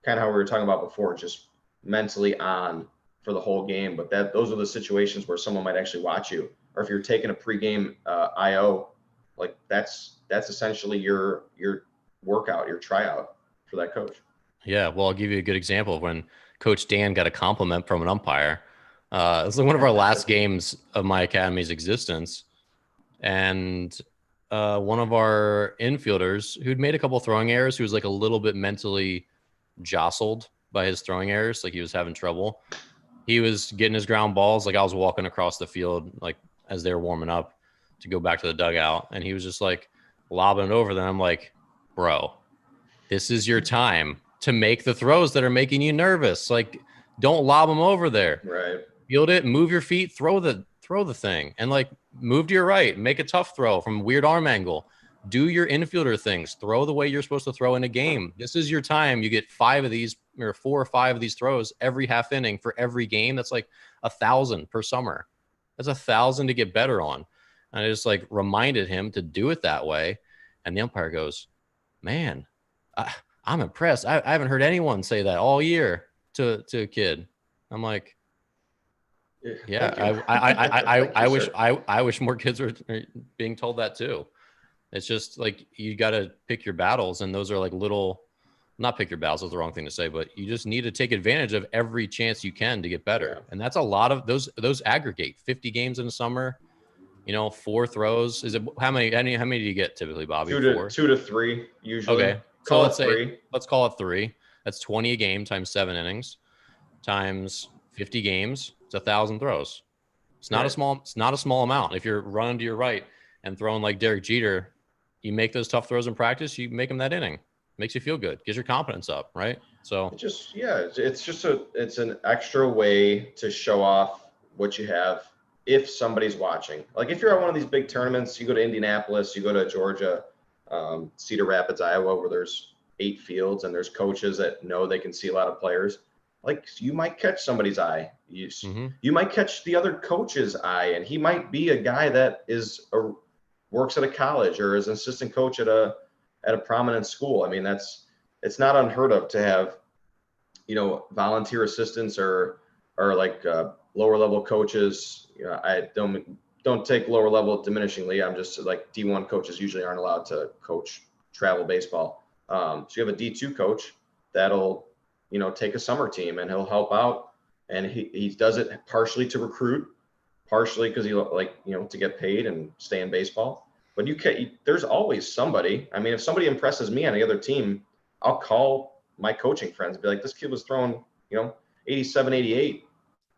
kind of how we were talking about before, just mentally on for the whole game. But those are the situations where someone might actually watch you. Or if you're taking a pregame IO, like, that's essentially your workout, your tryout for that coach. Yeah, well, I'll give you a good example of when Coach Dan got a compliment from an umpire. It was like one of our last games of my academy's existence. And one of our infielders who'd made a couple throwing errors, who was like a little bit mentally jostled by his throwing errors, like he was having trouble. He was getting his ground balls. Like, I was walking across the field, like, as they were warming up to go back to the dugout. And he was just like lobbing it over them. I'm like, bro, this is your time to make the throws that are making you nervous. Like, don't lob them over there. Right. Field it, move your feet, throw the thing, and, like, move to your right, make a tough throw from a weird arm angle. Do your infielder things. Throw the way you're supposed to throw in a game. This is your time. You get 5 of these, or 4 or 5 of these throws every half inning for every game. That's like 1,000 per summer. That's 1,000 to get better on. And I just, like, reminded him to do it that way. And the umpire goes, man, I'm impressed. I haven't heard anyone say that all year to a kid. I'm like, yeah, I wish more kids were being told that too. It's just like, you got to pick your battles, and those are like not pick your battles, that's the wrong thing to say, but you just need to take advantage of every chance you can to get better. Yeah. And that's a lot of those aggregate 50 games in the summer, 4 throws. Is it how many do you get typically, Bobby? 2 to 3 usually. Okay. So let's call it 3. That's 20 a game times 7 innings times 50 games. It's 1,000 throws. It's not a small amount. If you're running to your right and throwing like Derek Jeter, you make those tough throws in practice, you make them that inning. Makes you feel good, gets your confidence up, right? So it's an extra way to show off what you have if somebody's watching. Like, if you're at one of these big tournaments, you go to Indianapolis, you go to Georgia, Cedar Rapids, Iowa, where there's 8 fields and there's coaches that know they can see a lot of players. Like, you might catch somebody's eye. You might catch the other coach's eye, and he might be a guy that works at a college or is an assistant coach at a prominent school. I mean, it's not unheard of to have, volunteer assistants or like lower level coaches. I don't take lower level diminishingly. I'm just like, D1 coaches usually aren't allowed to coach travel baseball. So you have a D2 coach that'll, take a summer team, and he'll help out. And he does it partially to recruit, partially because he to get paid and stay in baseball. But there's always somebody. I mean, if somebody impresses me on the other team, I'll call my coaching friends and be like, this kid was throwing, 87, 88.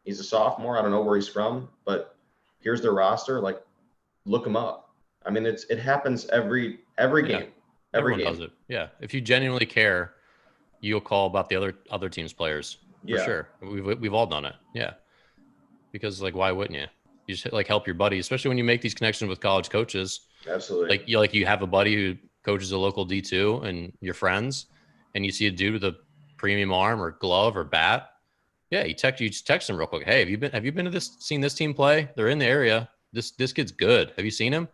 He's a sophomore. I don't know where he's from, but here's their roster. Like, look him up. I mean, it happens every game. Everyone does it. Yeah. If you genuinely care, you'll call about the other team's players. For sure. We've all done it. Yeah. Because, like, why wouldn't you? You just like help your buddy, especially when you make these connections with college coaches. Absolutely. Like you have a buddy who coaches a local D2 and you're friends, and you see a dude with a premium arm or glove or bat. Yeah, you just text him real quick. Hey, have you been to seen this team play? They're in the area. This kid's good. Have you seen him?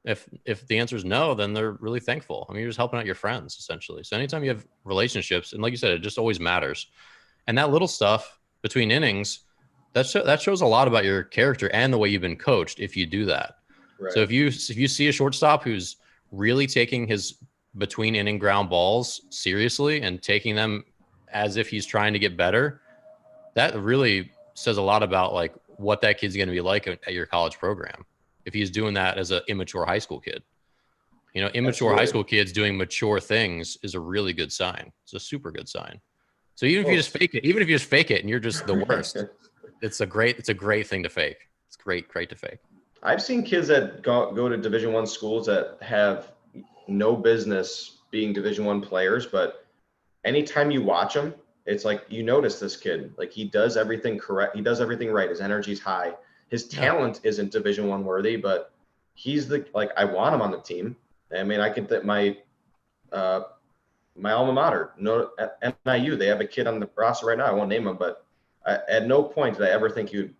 If the answer is no, then they're really thankful. I mean, you're just helping out your friends essentially. So anytime you have relationships, and like you said, it just always matters. And that little stuff between innings, that shows a lot about your character and the way you've been coached if you do that. Right. So if you see a shortstop who's really taking his between inning ground balls seriously and taking them as if he's trying to get better, that really says a lot about like what that kid's going to be like at your college program. If he's doing that as an immature high school kid, immature high school kids doing mature things is a really good sign. It's a super good sign. So even if you just fake it and you're just the worst, it's a great thing to fake. It's great to fake. I've seen kids that go to Division I schools that have no business being Division I players, but anytime you watch them, it's like you notice this kid, like he does everything correct. He does everything right. His energy's high. His talent isn't Division I worthy, but he's I want him on the team. I mean, I could my alma mater, at NIU, they have a kid on the roster right now. I won't name him, but at no point did I ever think you'd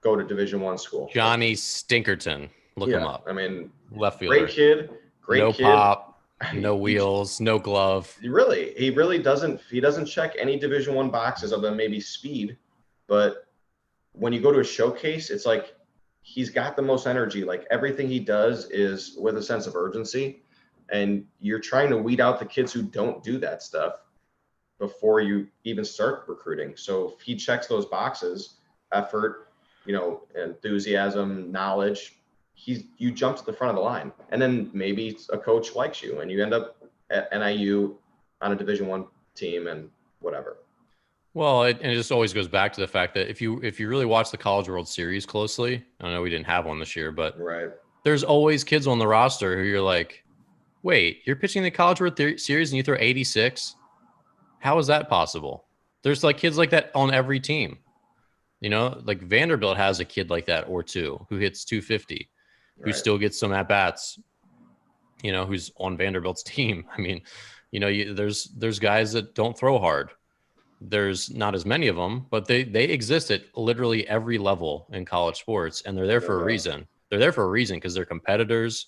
go to Division I school. Johnny Stinkerton, look him up. I mean, left fielder, great kid, no pop, no wheels, no glove. He really doesn't. He doesn't check any Division I boxes other than maybe speed, but when you go to a showcase, it's like he's got the most energy. Like everything he does is with a sense of urgency, and you're trying to weed out the kids who don't do that stuff before you even start recruiting. So if he checks those boxes, effort, enthusiasm, knowledge, you jump to the front of the line, and then maybe a coach likes you and you end up at NIU on a Division I team and whatever. Well, it just always goes back to the fact that if you really watch the College World Series closely, I know we didn't have one this year, but there's always kids on the roster who you're like, wait, you're pitching the College World Series and you throw 86? How is that possible? There's like kids like that on every team. Like Vanderbilt has a kid like that or two who hits 250, who still gets some at bats, who's on Vanderbilt's team. I mean, there's guys that don't throw hard. There's not as many of them, but they exist at literally every level in college sports, and they're there for a reason. They're there for a reason because they're competitors,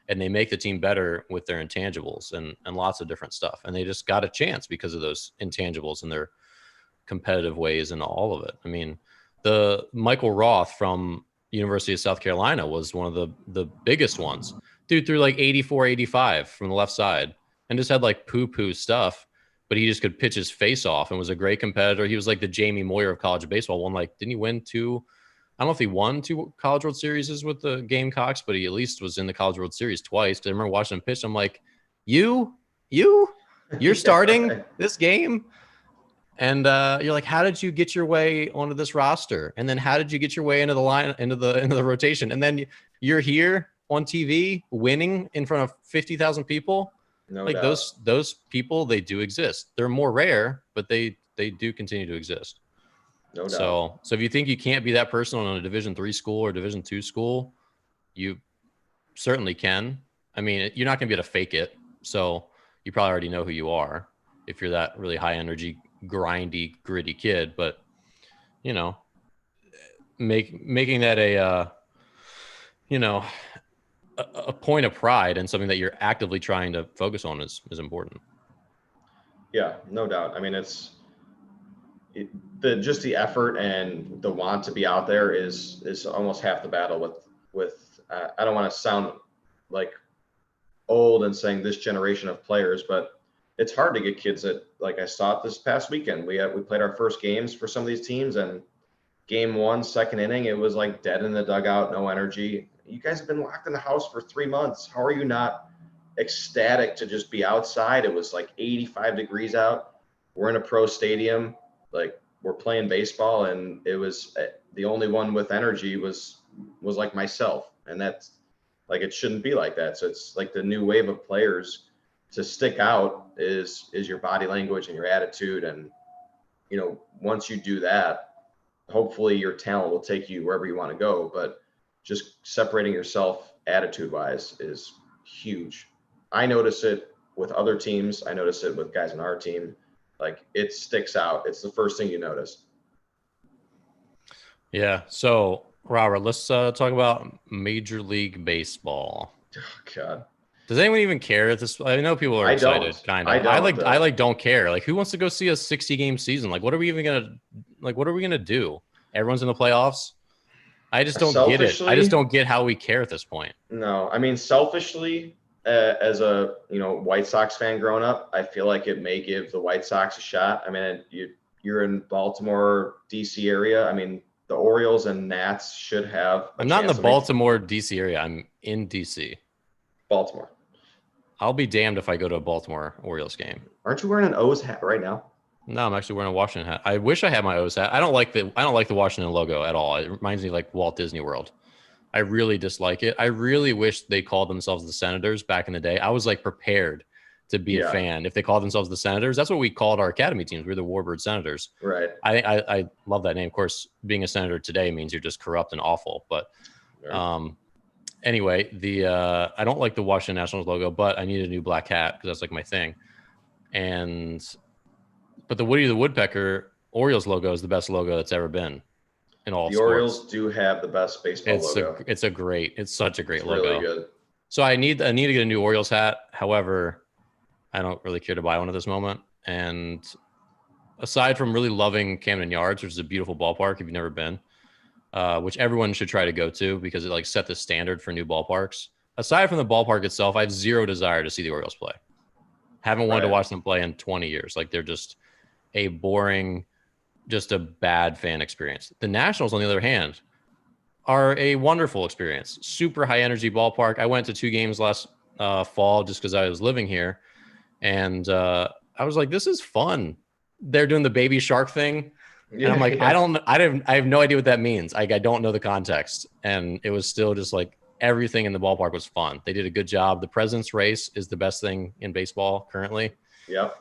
and they make the team better with their intangibles and lots of different stuff. And they just got a chance because of those intangibles and their competitive ways and all of it. I mean, the Michael Roth from University of South Carolina was one of the biggest ones. Dude threw like 84, 85 from the left side and just had like poo stuff. But he just could pitch his face off and was a great competitor. He was like the Jamie Moyer of college baseball. Didn't he win two? I don't know if he won two College World Series with the Gamecocks, but he at least was in the College World Series twice. I remember watching him pitch. I'm like, you're starting this game? And you're like, how did you get your way onto this roster? And then how did you get your way into the line, into the rotation? And then you're here on TV winning in front of 50,000 people. No like doubt. Those people, they do exist. They're more rare, but they do continue to exist. No doubt. So if you think you can't be that person on a Division III school or Division II school, you certainly can. I mean, you're not going to be able to fake it. So you probably already know who you are if you're that really high energy, grindy, gritty kid. But making that a point of pride and something that you're actively trying to focus on is important. Yeah, no doubt. I mean, just the effort and the want to be out there is almost half the battle with I don't want to sound like old and saying this generation of players, but it's hard to get kids that, like I saw it this past weekend. We played our first games for some of these teams, and game one, second inning, it was like dead in the dugout, no energy. You guys have been locked in the house for 3 months. How are you not ecstatic to just be outside? It was like 85 degrees out. We're in a pro stadium, like we're playing baseball, and it was the only one with energy was like myself. And that's like, it shouldn't be like that. So it's like the new wave of players to stick out is your body language and your attitude. And, once you do that, hopefully your talent will take you wherever you want to go, but just separating yourself attitude wise is huge. I notice it with other teams. I notice it with guys on our team. Like, it sticks out. It's the first thing you notice. Yeah. So, Robert, let's talk about Major League Baseball. Oh, God. Does anyone even care at this? I know people are I excited, don't. kind I of. I don't, like, though. don't care. Like, who wants to go see a 60-game season? Like, what are we even gonna, what are we gonna do? Everyone's in the playoffs. I just don't get it. I just Selfishly, don't get how we care at this point. no. I mean, selfishly, as a White Sox fan growing up, I feel like it may give the White Sox a shot. I mean, you're in Baltimore, DC area. I mean, the Orioles and Nats should have a I'm not in the chance to make Baltimore, DC area. I'm in DC. Baltimore. I'll be damned if I go to a Baltimore Orioles game. Aren't you wearing an O's hat right now? No, I'm actually wearing a Washington hat. I wish I had my O's hat. I don't like the Washington logo at all. It reminds me of like Walt Disney World. I really dislike it. I really wish they called themselves the Senators back in the day. I was like prepared to be a Yeah, fan if they called themselves the Senators. That's what we called our academy teams. We were the Warbird Senators. right. I love that name. Of course, being a senator today means you're just corrupt and awful. But Right. anyway, I don't like the Washington Nationals logo, but I need a new black hat because that's like my thing. But the Woody the Woodpecker Orioles logo is the best logo that's ever been in all The sports. Orioles do have the best baseball logo. It's such a great It's logo. really good. So I need to get a new Orioles hat. However, I don't really care to buy one at this moment. And aside from really loving Camden Yards, which is a beautiful ballpark if you've never been, which everyone should try to go to because it like set the standard for new ballparks. Aside from the ballpark itself, I have zero desire to see the Orioles play. Haven't wanted to Right. watch them play in 20 years. Like they're just a boring, just a bad fan experience. The Nationals, on the other hand, are a wonderful experience. Super high energy ballpark. I went to 2 games last fall just because I was living here, and I was like, "This is fun." They're doing the baby shark thing, and I'm like, Yeah. I have no idea what that means. Like, I don't know the context, and it was still just like everything in the ballpark was fun. They did a good job. The President's Race is the best thing in baseball currently. Yep.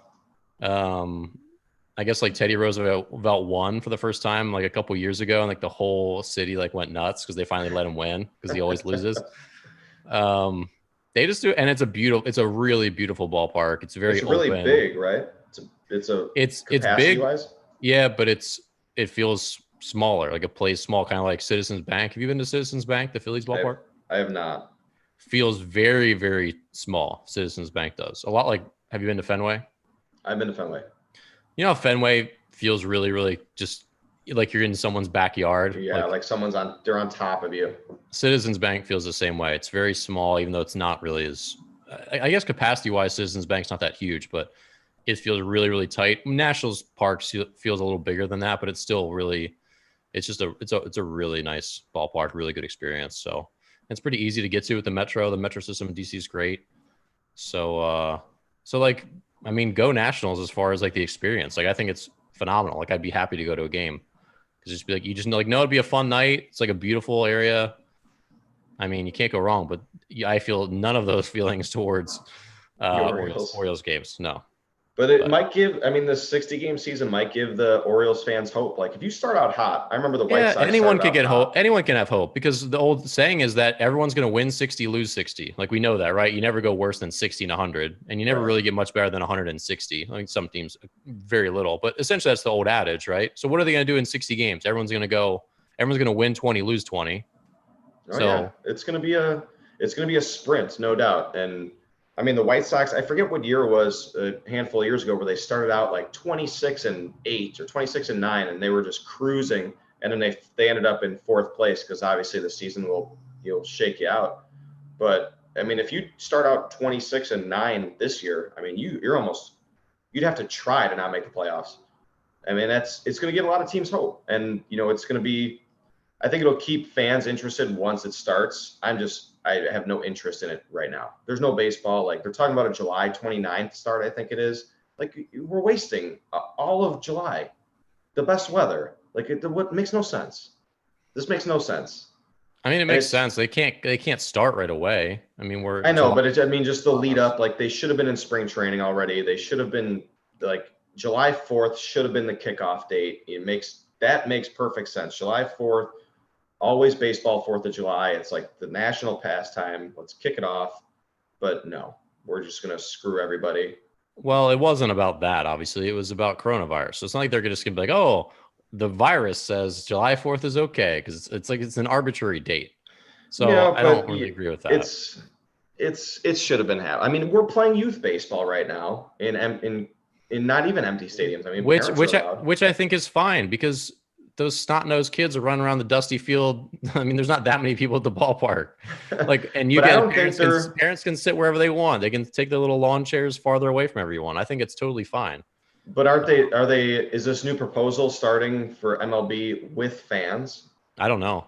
I guess like Teddy Roosevelt won for the first time like a couple years ago, and like the whole city like went nuts because they finally let him win because he always loses. They just do, and it's a really beautiful ballpark. It's very It's really open. big, right? It's capacity big, wise. yeah, but it feels smaller. Like it plays small, kind of like Citizens Bank. Have you been to Citizens Bank, the Phillies ballpark? I have not. Feels very, very small. Citizens Bank does a lot. Like, have you been to Fenway? I've been to Fenway. You know, how Fenway feels really, really just like you're in someone's backyard. Yeah, like they're on top of you. Citizens Bank feels the same way. It's very small, even though it's not really as, I guess capacity wise, Citizens Bank's not that huge, but it feels really, really tight. Nationals Park feels a little bigger than that, but it's still really, it's a really nice ballpark, really good experience. So it's pretty easy to get to with the metro. The metro system in DC is great. So like, I mean, go Nationals as far as like the experience. Like, I think it's phenomenal. Like, I'd be happy to go to a game because just be like, you just know, like, no, it'd be a fun night. It's like a beautiful area. I mean, you can't go wrong. But I feel none of those feelings towards Orioles games. No. But it might give, I mean, the 60-game season might give the Orioles fans hope. Like, if you start out hot, I remember the White Sox. Anyone could get hope. Anyone can have hope because the old saying is that everyone's going to win 60, lose 60. Like, we know that, right? You never go worse than 60 and 100, and you never really get much better than 160. I mean, some teams very little, but essentially that's the old adage, right? So what are they going to do in 60 games? Everyone's going to win 20, lose 20. Oh, yeah. It's going to be a sprint, no doubt. And I mean, the White Sox, I forget what year it was, a handful of years ago, where they started out like 26-8 or 26-9, and they were just cruising. And then they ended up in 4th place because obviously the season you'll shake you out. But I mean, if you start out 26-9 this year, I mean, you'd have to try to not make the playoffs. I mean, it's going to give a lot of teams hope, and it's going to be. I think it'll keep fans interested once it starts. I have no interest in it right now. There's no baseball. Like, they're talking about a July 29th start, I think it is. Like, we're wasting all of July, the best weather. Like, what makes no sense. This makes no sense. I mean, it makes sense. They can't start right away. I mean, I know, but just the lead up. Like, they should have been in spring training already. They should have been like July 4th should have been the kickoff date. It makes that makes perfect sense. July 4th, always baseball 4th of July. It's like the national pastime. Let's kick it off. But no, we're just going to screw everybody. Well, it wasn't about that, obviously. It was about coronavirus. So it's not like they're just going to be like, oh, the virus says July 4th is okay, because it's like it's an arbitrary date. So Yeah, I don't but really agree with that. it should have been happening. I mean, we're playing youth baseball right now in not even empty stadiums. I mean, Which parents which are I, allowed. which I think is fine, because those snot-nosed kids are running around the dusty field. I mean, there's not that many people at the ballpark. Like, and you But I get don't think parents can sit wherever they want. They can take their little lawn chairs farther away from everyone. I think it's totally fine. But is this new proposal starting for MLB with fans? I don't know.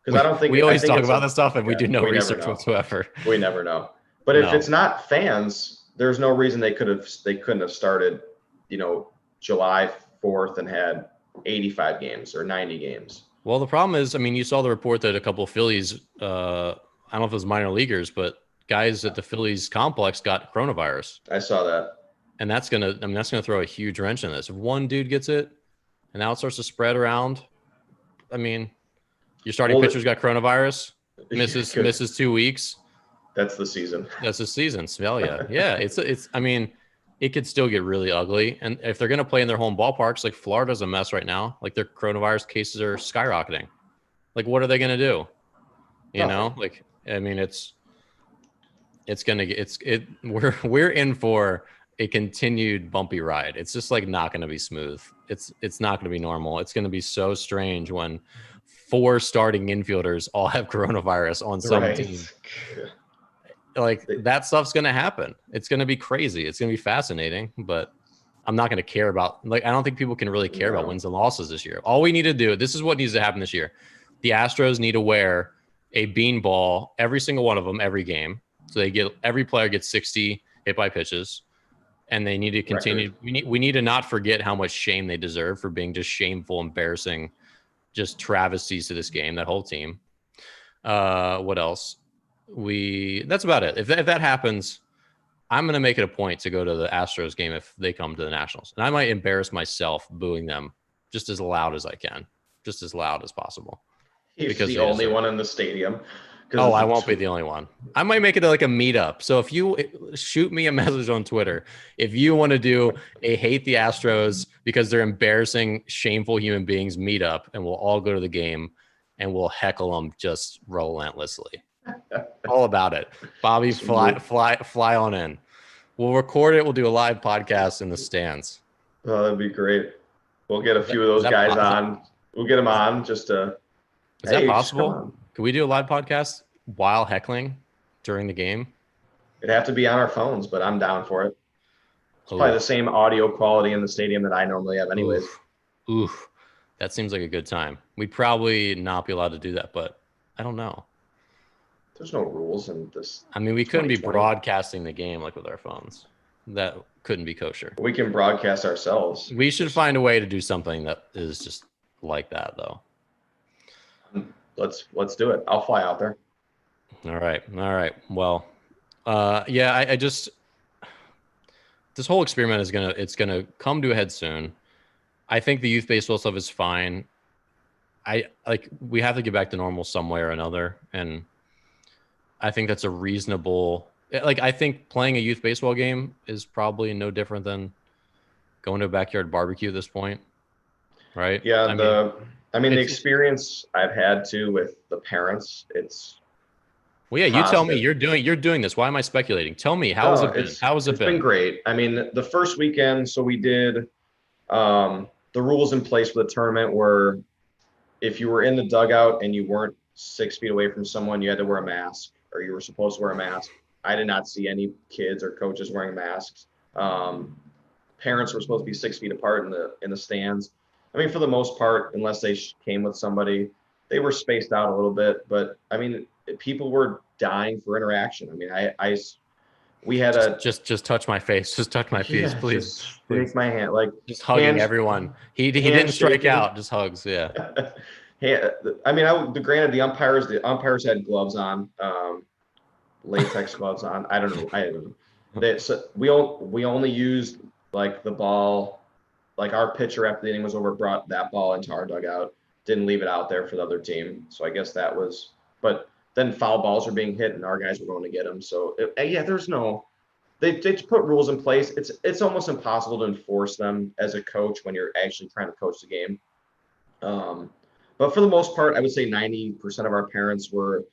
Because I don't think We I always think talk it's about a this stuff, and we yeah, do no we never research know. whatsoever. We never know. But if No. it's not fans, there's no reason they couldn't have started, July 4th and had 85 games or 90 games. Well, the problem is, I mean, you saw the report that a couple of Phillies, I don't know if it was minor leaguers, but guys at the Phillies complex got coronavirus. I saw that. And that's gonna throw a huge wrench in this. If one dude gets it and now it starts to spread around, I mean, your starting pitcher's got coronavirus, misses 2 weeks. That's the season. That's the season. Smell ya. Yeah. It's I mean, it could still get really ugly. And if they're gonna play in their home ballparks, like Florida's a mess right now. Like, their coronavirus cases are skyrocketing. Like, what are they gonna do? You know, like, I mean, we're in for a continued bumpy ride. It's just like not going to be smooth. It's not going to be normal. It's going to be so strange when 4 starting infielders all have coronavirus on some team. Like, that stuff's going to happen. It's going to be crazy. It's going to be fascinating, but I'm not going to care about, like, I don't think people can really care about wins and losses this year. All we need to do, this is what needs to happen this year. The Astros need to wear a beanball, every single one of them, every game. So every player gets 60 hit by pitches. And they need to continue. We need to not forget how much shame they deserve for being just shameful, embarrassing, just travesties to this game. That whole team. What else? That's about it. If that happens, I'm going to make it a point to go to the Astros game if they come to the Nationals, and I might embarrass myself booing them just as loud as I can, just as loud as possible. He's the only one in the stadium. Oh, I won't be the only one. I might make it like a meetup. So if you shoot me a message on Twitter, if you want to do a hate the Astros because they're embarrassing, shameful human beings meetup, and we'll all go to the game and we'll heckle them just relentlessly. All about it. Bobby, fly on in. We'll record it. We'll do a live podcast in the stands. Oh, that'd be great. We'll get a few of those guys on. We'll get them on just to. Is that possible? Can we do a live podcast while heckling during the game? It'd have to be on our phones, but I'm down for it. It's probably the same audio quality in the stadium that I normally have anyways. Oof. That seems like a good time. We'd probably not be allowed to do that, but I don't know. There's no rules in this. I mean, we couldn't be broadcasting the game like with our phones. That couldn't be kosher. We can broadcast ourselves. We should find a way to do something that is just like that, though. Let's do it. I'll fly out there. All right. Well, yeah, I just, this whole experiment it's gonna come to a head soon. I think the youth baseball stuff is fine. We have to get back to normal some way or another, and I think that's a reasonable. Like, I think playing a youth baseball game is probably no different than going to a backyard barbecue at this point, right? Yeah, the experience I've had too with the parents, it's. Well, yeah, you tell me. You're doing this. Why am I speculating? Tell me, how has it been? How has it been? It's been great. I mean, the first weekend, so we did the rules in place for the tournament were if you were in the dugout and you weren't 6 feet away from someone, you had to wear a mask, or you were supposed to wear a mask. I did not see any kids or coaches wearing masks. Parents were supposed to be 6 feet apart in the stands. I mean, for the most part, unless they came with somebody, they were spaced out a little bit. But I mean, people were dying for interaction. I mean, we had just touch my face. Just touch my face, please. Take my hand, like just hugging everyone. He didn't strike out. Just hugs. Yeah. I mean, granted, the umpires had gloves on, latex gloves on. I don't know. We only used like the ball, like our pitcher after the inning was over brought that ball into our dugout, didn't leave it out there for the other team. So I guess that was, but then foul balls were being hit and our guys were going to get them. So yeah, they put rules in place. It's almost impossible to enforce them as a coach when you're actually trying to coach the game. But for the most part, I would say 90% of our parents were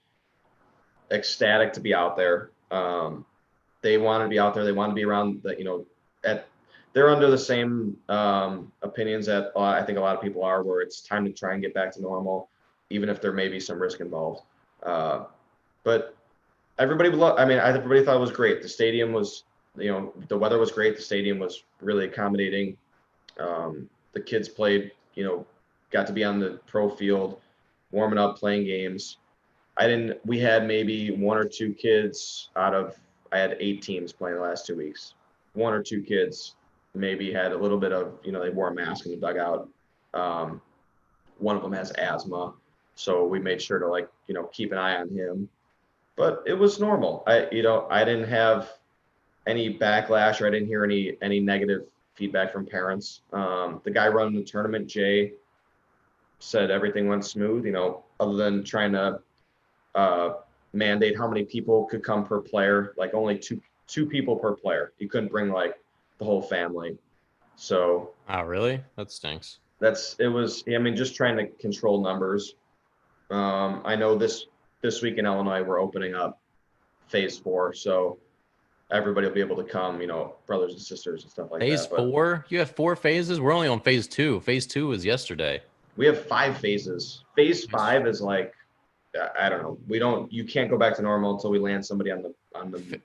ecstatic to be out there. They want to be out there. They want to be around they're under the same opinions that I think a lot of people are, where it's time to try and get back to normal, even if there may be some risk involved. But everybody everybody thought it was great. The stadium was, the weather was great. The stadium was really accommodating. The kids played, got to be on the pro field, warming up, playing games. We had maybe one or two kids I had 8 teams playing the last 2 weeks. 1 or 2 kids maybe had a little bit of, they wore a mask in the dugout. One of them has asthma. So we made sure to keep an eye on him, but it was normal. I didn't have any backlash, or I didn't hear any negative feedback from parents. The guy running the tournament, Jay, said everything went smooth, other than trying to mandate how many people could come per player, like only two people per player. You couldn't bring the whole family. So. Oh, really? That stinks. Just trying to control numbers. I know this week in Illinois, we're opening up phase 4. So everybody will be able to come, brothers and sisters and stuff like that. Phase 4? You have 4 phases? We're only on phase 2. Phase 2 was yesterday. We have 5 phases. Phase 5 is I don't know. You can't go back to normal until we land somebody on the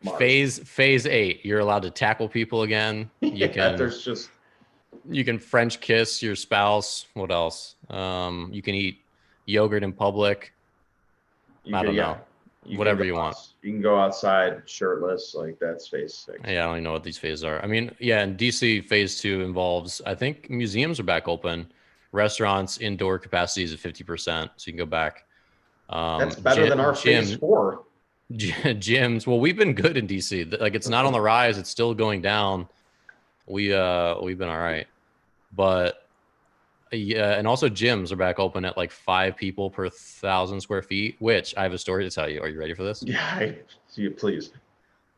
Mars. Phase 8. You're allowed to tackle people again. You can French kiss your spouse. What else? You can eat yogurt in public. I don't know. Whatever you want. You can go outside shirtless. That's phase 6. Yeah, I don't even know what these phases are. In DC, phase 2 involves, I think museums are back open. Restaurants, indoor capacities at 50%. So you can go back. That's better than our phase 4. Gyms. Well, we've been good in DC. It's not on the rise. It's still going down. We've been all right. But yeah, and also gyms are back open at 5 people per 1,000 square feet, which I have a story to tell you. Are you ready for this? Yeah, please.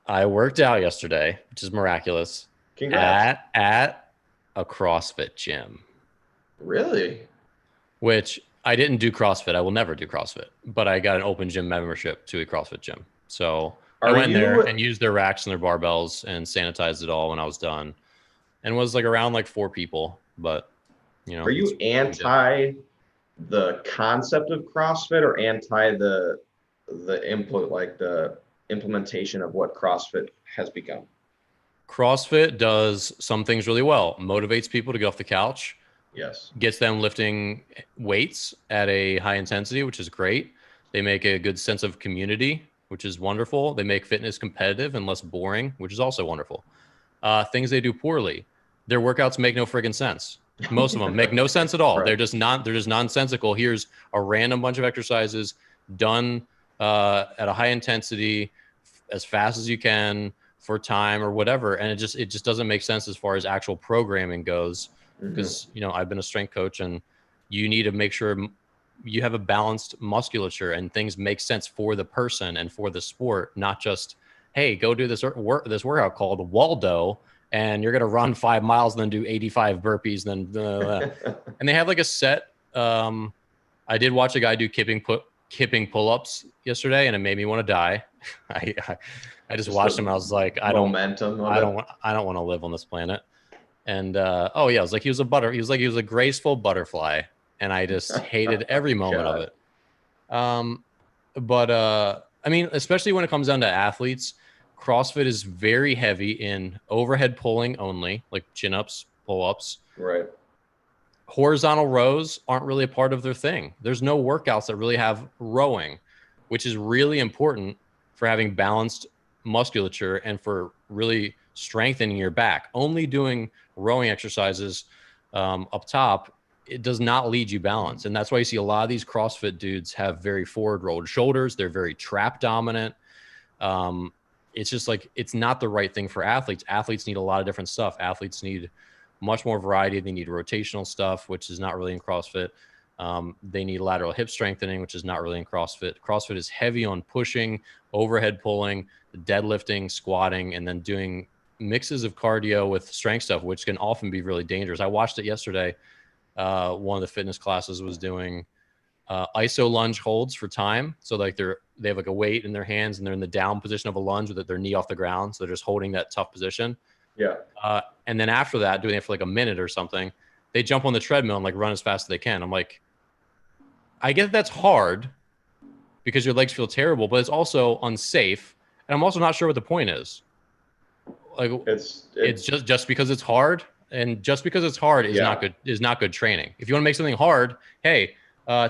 I worked out yesterday, which is miraculous. Congrats. At a CrossFit gym. Really? Which I didn't do CrossFit. I will never do CrossFit, but I got an open gym membership to a CrossFit gym. So I went there and used their racks and their barbells and sanitized it all when I was done, and was around 4 people. But are you anti the concept of CrossFit, or anti the implementation of what CrossFit has become? CrossFit does some things really well. Motivates people to get off the couch. Yes. Gets them lifting weights at a high intensity, which is great. They make a good sense of community, which is wonderful. They make fitness competitive and less boring, which is also wonderful. Things they do poorly. Their workouts make no friggin' sense. Most of them make no sense at all. Right. They're just nonsensical. Here's a random bunch of exercises done at a high intensity as fast as you can for time or whatever. And it just doesn't make sense as far as actual programming goes. Because, I've been a strength coach, and you need to make sure you have a balanced musculature and things make sense for the person and for the sport, not just, hey, go do this workout called Waldo, and you're going to run 5 miles and then do 85 burpees. And they have a set. I did watch a guy do kipping pull-ups yesterday, and it made me want to die. I just watched him. I was like, I don't want to live on this planet. And it was he was a graceful butterfly, and I just hated every moment of it. Especially when it comes down to athletes, CrossFit is very heavy in overhead pulling only, like chin-ups, pull-ups. Right. Horizontal rows aren't really a part of their thing. There's no workouts that really have rowing, which is really important for having balanced musculature and for really strengthening your back. Only doing rowing exercises up top, it does not lead you balance. And that's why you see a lot of these CrossFit dudes have very forward rolled shoulders. They're very trap dominant. It's just it's not the right thing for athletes. Athletes need a lot of different stuff. Athletes need much more variety. They need rotational stuff, which is not really in CrossFit. They need lateral hip strengthening, which is not really in CrossFit. CrossFit is heavy on pushing, overhead pulling, deadlifting, squatting, and then doing mixes of cardio with strength stuff, which can often be really dangerous. I watched it yesterday. One of the fitness classes was doing iso lunge holds for time. So like they have like a weight in their hands and they're in the down position of a lunge with their knee off the ground. So they're just holding that tough position. Yeah. And then after that, doing it for like a minute or something, they jump on the treadmill and like run as fast as they can. I'm like, I get that's hard because your legs feel terrible, but it's also unsafe. And I'm also not sure what the point is. Like it's just because it's hard, and just because it's hard is not good training. If you want to make something hard, hey,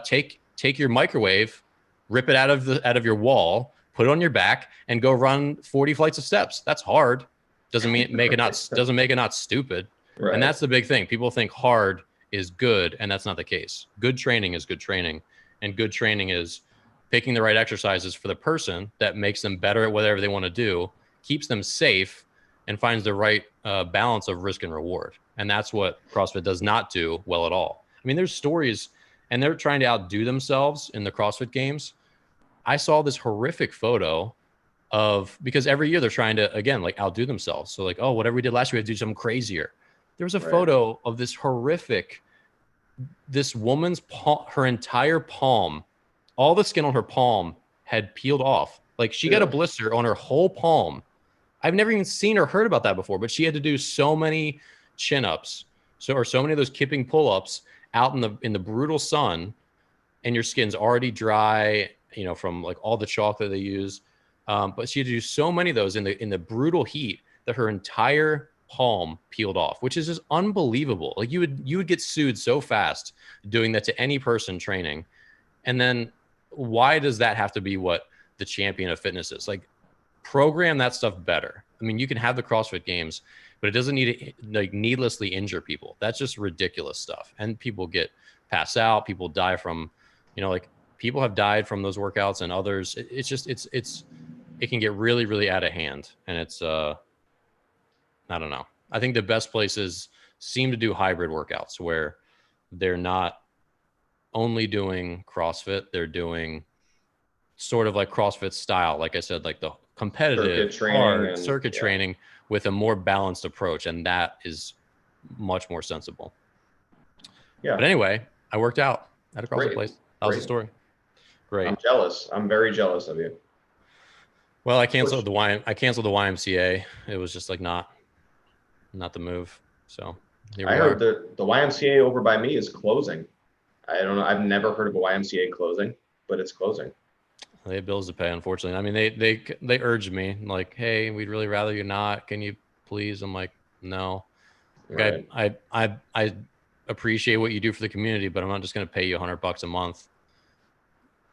take your microwave, rip it out of your wall, put it on your back, and go run 40 flights of steps. That's hard. Doesn't make it not stupid. Right. And that's the big thing. People think hard is good, and that's not the case. Good training is good training, and good training is picking the right exercises for the person that makes them better at whatever they want to do, keeps them safe, and finds the right balance of risk and reward. And that's what CrossFit does not do well at all. I mean, there's stories, and they're trying to outdo themselves in the CrossFit Games. I saw this horrific photo because every year they're trying to, again, like outdo themselves. So like, oh, whatever we did last year, we have to do something crazier. There was a photo of this woman's palm, her entire palm, all the skin on her palm had peeled off. Like she got a blister on her whole palm. I've never even seen or heard about that before, but she had to do so many chin-ups, so many of those kipping pull-ups out in the brutal sun, and your skin's already dry, from like all the chalk that they use. But she had to do so many of those in the brutal heat that her entire palm peeled off, which is just unbelievable. Like you would get sued so fast doing that to any person training. And then why does that have to be what the champion of fitness is? Like, program that stuff better. I mean, you can have the CrossFit Games, but it doesn't need to like needlessly injure people. That's just ridiculous stuff. And people pass out, people die from, like people have died from those workouts, and others. It can get really, really out of hand. And it's, I don't know. I think the best places seem to do hybrid workouts where they're not only doing CrossFit, they're doing sort of like CrossFit style. Like I said, like the competitive circuit training with a more balanced approach. And that is much more sensible. Yeah. But anyway, I worked out at a CrossFit place. That was the story. Great. I'm jealous. I'm very jealous of you. Well, I canceled the YMCA. It was just like not the move. So I heard the YMCA over by me is closing. I don't know. I've never heard of a YMCA closing, but it's closing. They have bills to pay, unfortunately. I mean, they urged me like, hey, we'd really rather you not. Can you please? I'm like, no. Right. I appreciate what you do for the community, but I'm not just going to pay you $100 a month.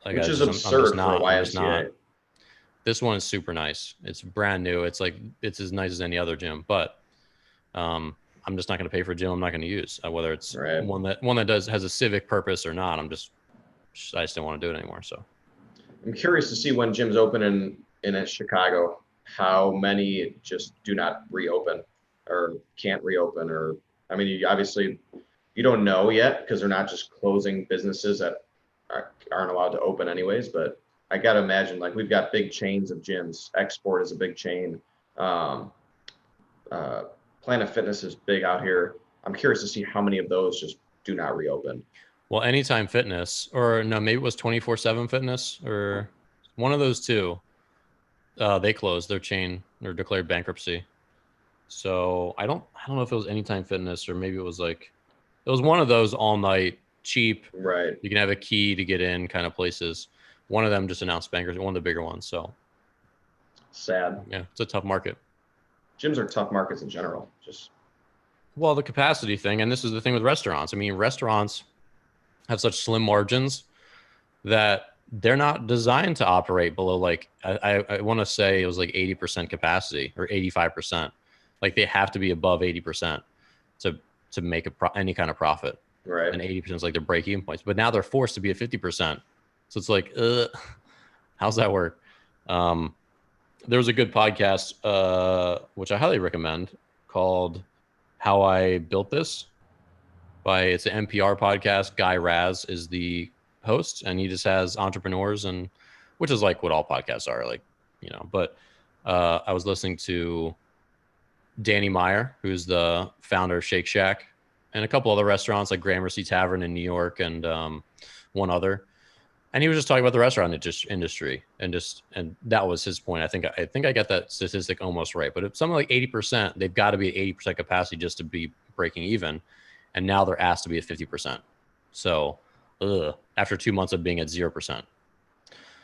Like, which is absurd for a YMCA. This one is super nice. It's brand new. It's like, it's as nice as any other gym, but I'm just not going to pay for a gym I'm not going to use, whether it's one that has a civic purpose or not. I just don't want to do it anymore. So I'm curious to see when gyms open in Chicago, how many just do not reopen or can't reopen, or, I mean, you don't know yet because they're not just closing businesses that aren't allowed to open anyways, but I got to imagine, like, we've got big chains of gyms. Export is a big chain. Planet Fitness is big out here. I'm curious to see how many of those just do not reopen. Well, Anytime Fitness, or no, maybe it was 24/7 Fitness, or one of those two. They closed their chain or declared bankruptcy. So I don't know if it was Anytime Fitness, or maybe it was one of those all night cheap. Right. You can have a key to get in kind of places. One of them just announced bankruptcy, one of the bigger ones. So sad. Yeah, it's a tough market. Gyms are tough markets in general. Well, the capacity thing, and this is the thing with restaurants. I mean, restaurants have such slim margins that they're not designed to operate below, like, I want to say it was like 80% capacity or 85%. Like, they have to be above 80% to make any kind of profit. Right. And 80% is like their break-even points. But now they're forced to be at 50%. So it's like, how's that work? There was a good podcast, which I highly recommend, called How I Built This it's an NPR podcast. Guy Raz is the host, and he just has entrepreneurs, and which is like what all podcasts are, like, but I was listening to Danny Meyer, who's the founder of Shake Shack, and a couple other restaurants like Gramercy Tavern in New York, and one other. And he was just talking about the restaurant industry, and that was his point. I think I got that statistic almost right, but it's something like 80%. They've got to be at 80% capacity just to be breaking even, and now they're asked to be at 50%. So, after 2 months of being at 0%.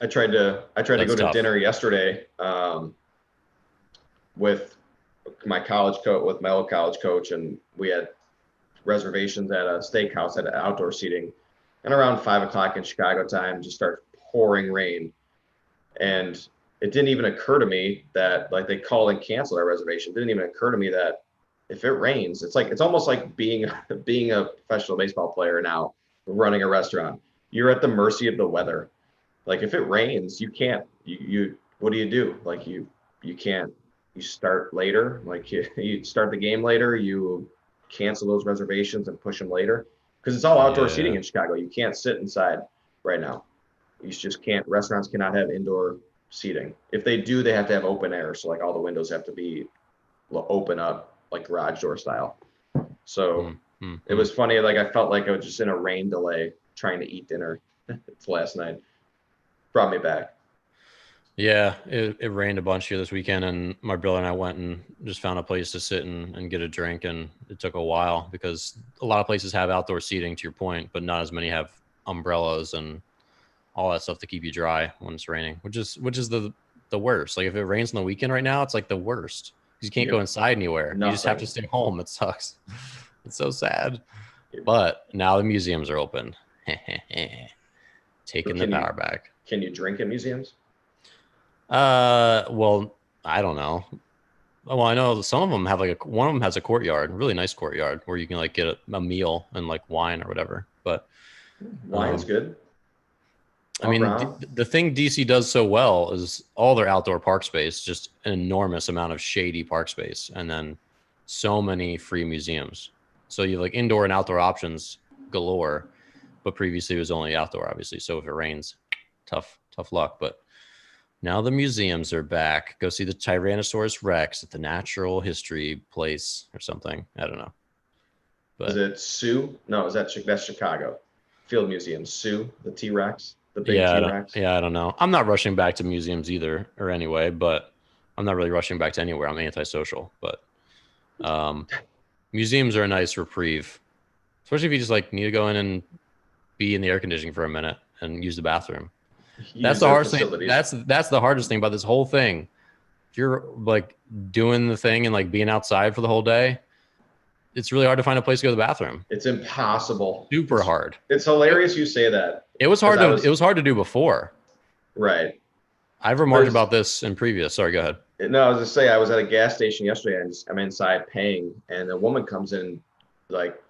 I tried to go to dinner yesterday with my old college coach, and we had reservations at a steakhouse at outdoor seating. And around 5 o'clock in Chicago time, just started pouring rain. And it didn't even occur to me that, like, they called and canceled our reservation. It didn't even occur to me that if it rains, it's almost like being a professional baseball player now, running a restaurant. You're at the mercy of the weather. Like, if it rains, you can't, you what do? Like, you can't, you start later, like you start the game later, you cancel those reservations and push them later. Because it's all outdoor seating in Chicago. You can't sit inside right now. You just can't. Restaurants cannot have indoor seating. If they do, they have to have open air. So, like, all the windows have to be open up, like garage door style. So it was funny. Like, I felt like I was just in a rain delay trying to eat dinner. It's last night. Brought me back. Yeah, it rained a bunch here this weekend, and my brother and I went and just found a place to sit and get a drink, and it took a while because a lot of places have outdoor seating, to your point, but not as many have umbrellas and all that stuff to keep you dry when it's raining, which is the worst. Like, if it rains on the weekend right now, it's like the worst because you can't go inside anywhere. You just have to stay home. It sucks. It's so sad. But now the museums are open. Taking the power back. Can you drink in museums? Well, I don't know. Well, I know some of them have one of them has a courtyard, a really nice courtyard where you can like get a meal and like wine or whatever. But wine's good. I mean, the thing DC does so well is all their outdoor park space, just an enormous amount of shady park space, and then so many free museums. So you have like indoor and outdoor options galore, but previously it was only outdoor, obviously. So if it rains, tough luck. But now the museums are back. Go see the Tyrannosaurus Rex at the Natural History Place or something. I don't know. But is it Sioux? No, that's Chicago. Field Museum. Sioux, the T-Rex, the big T-Rex. I don't know. I'm not rushing back to museums either, or anyway, but I'm not really rushing back to anywhere. I'm antisocial, but museums are a nice reprieve, especially if you just like need to go in and be in the air conditioning for a minute and use the bathroom. That's the hardest thing. That's the hardest thing about this whole thing. If you're like doing the thing and like being outside for the whole day, it's really hard to find a place to go to the bathroom. It's impossible. Super hard. It's hilarious you say that. It was hard it was hard to do before. Right. I've remarked about this in previous. Sorry, go ahead. No, I was just saying, I was at a gas station yesterday and I'm inside paying, and a woman comes in, like,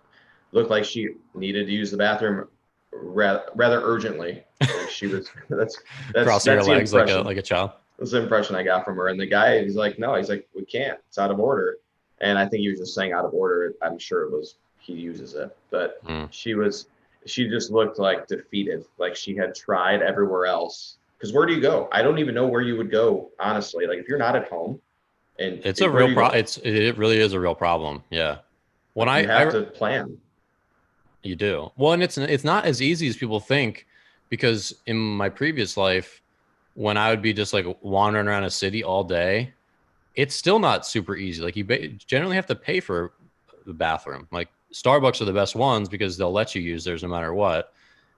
looked like she needed to use the bathroom rather urgently. Like, she was that's crossing her legs like a child. That's the impression I got from her. And the guy, he's like, no, he's like, we can't. It's out of order. And I think he was just saying out of order. I'm sure it was he uses it, but she just looked like defeated, like she had tried everywhere else. Because where do you go? I don't even know where you would go, honestly. Like, if you're not at home, and it's a real problem. It really is a real problem. Yeah. When you have to plan. You do. Well, and it's not as easy as people think, because in my previous life, when I would be just like wandering around a city all day, it's still not super easy. Like, you generally have to pay for the bathroom. Like, Starbucks are the best ones because they'll let you use theirs no matter what.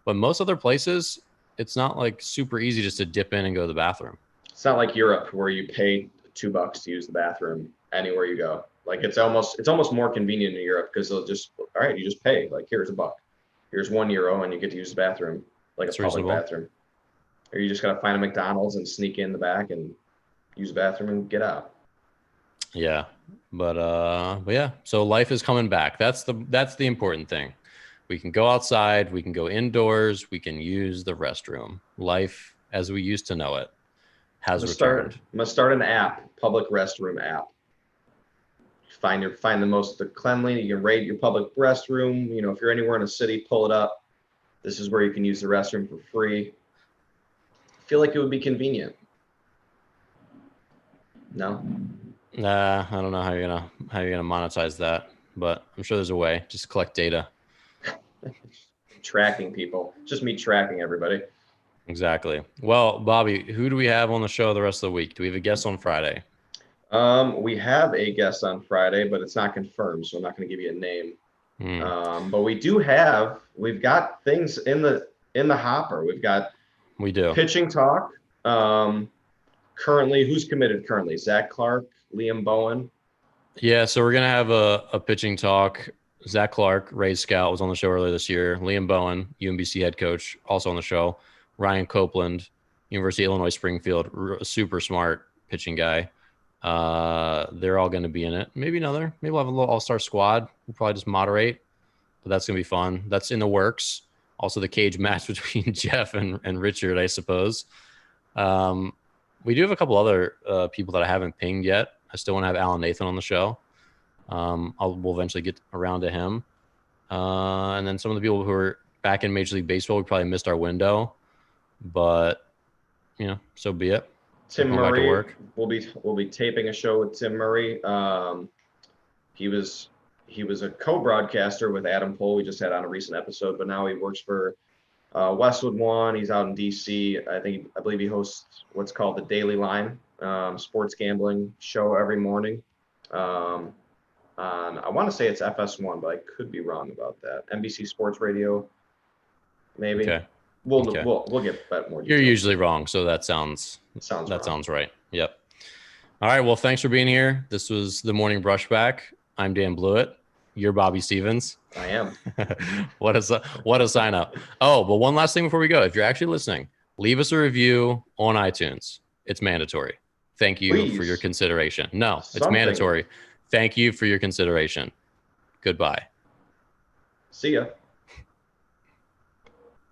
But most other places, it's not like super easy just to dip in and go to the bathroom. It's not like Europe where you pay $2 to use the bathroom anywhere you go. Like, it's almost more convenient in Europe because they'll just, all right, you just pay. Like, here's $1, here's €1, and you get to use the bathroom, like a public bathroom. Or you just gotta find a McDonald's and sneak in the back and use the bathroom and get out. Yeah, but yeah. So life is coming back. That's the important thing. We can go outside. We can go indoors. We can use the restroom. Life as we used to know it has returned. I'm gonna start an app, public restroom app. find the cleanly. You can rate your public restroom. You know, if you're anywhere in a city, pull it up. This is where you can use the restroom for free. I feel like it would be convenient. No. Nah, I don't know how you're gonna monetize that, but I'm sure there's a way. Just collect data. Tracking people. Just me tracking everybody. Exactly. Well, Bobby, who do we have on the show the rest of the week? Do we have a guest on Friday? We have a guest on Friday, but it's not confirmed, so I'm not going to give you a name. But we've got things in the hopper. We do. Pitching talk. Currently, who's committed currently? Zach Clark, Liam Bowen. Yeah, so we're gonna have a pitching talk. Zach Clark, Rays scout, was on the show earlier this year. Liam Bowen, UMBC head coach, also on the show. Ryan Copeland, University of Illinois Springfield, super smart pitching guy. They're all going to be in it. Maybe we'll have a little all-star squad. We'll probably just moderate, but that's going to be fun. That's in the works. Also the cage match between Jeff and Richard, I suppose. We do have a couple other people that I haven't pinged yet. I still want to have Alan Nathan on the show. We'll eventually get around to him. And then some of the people who are back in Major League Baseball, we probably missed our window, but so be it. Tim Murray, we'll be taping a show with Tim Murray. He was a co-broadcaster with Adam Pohl. We just had on a recent episode, but now he works for Westwood One. He's out in DC. I believe he hosts what's called the Daily Line, sports gambling show every morning. I want to say it's FS1, but I could be wrong about that. NBC Sports Radio, maybe. Okay. We'll get that more details. You're usually wrong, so that sounds right. Yep. All right. Well, thanks for being here. This was the Morning Brushback. I'm Dan Blewett. You're Bobby Stevens. I am. What a sign up. Oh, but one last thing before we go. If you're actually listening, leave us a review on iTunes. It's mandatory. Thank you for your consideration. No, it's mandatory. Thank you for your consideration. Goodbye. See ya.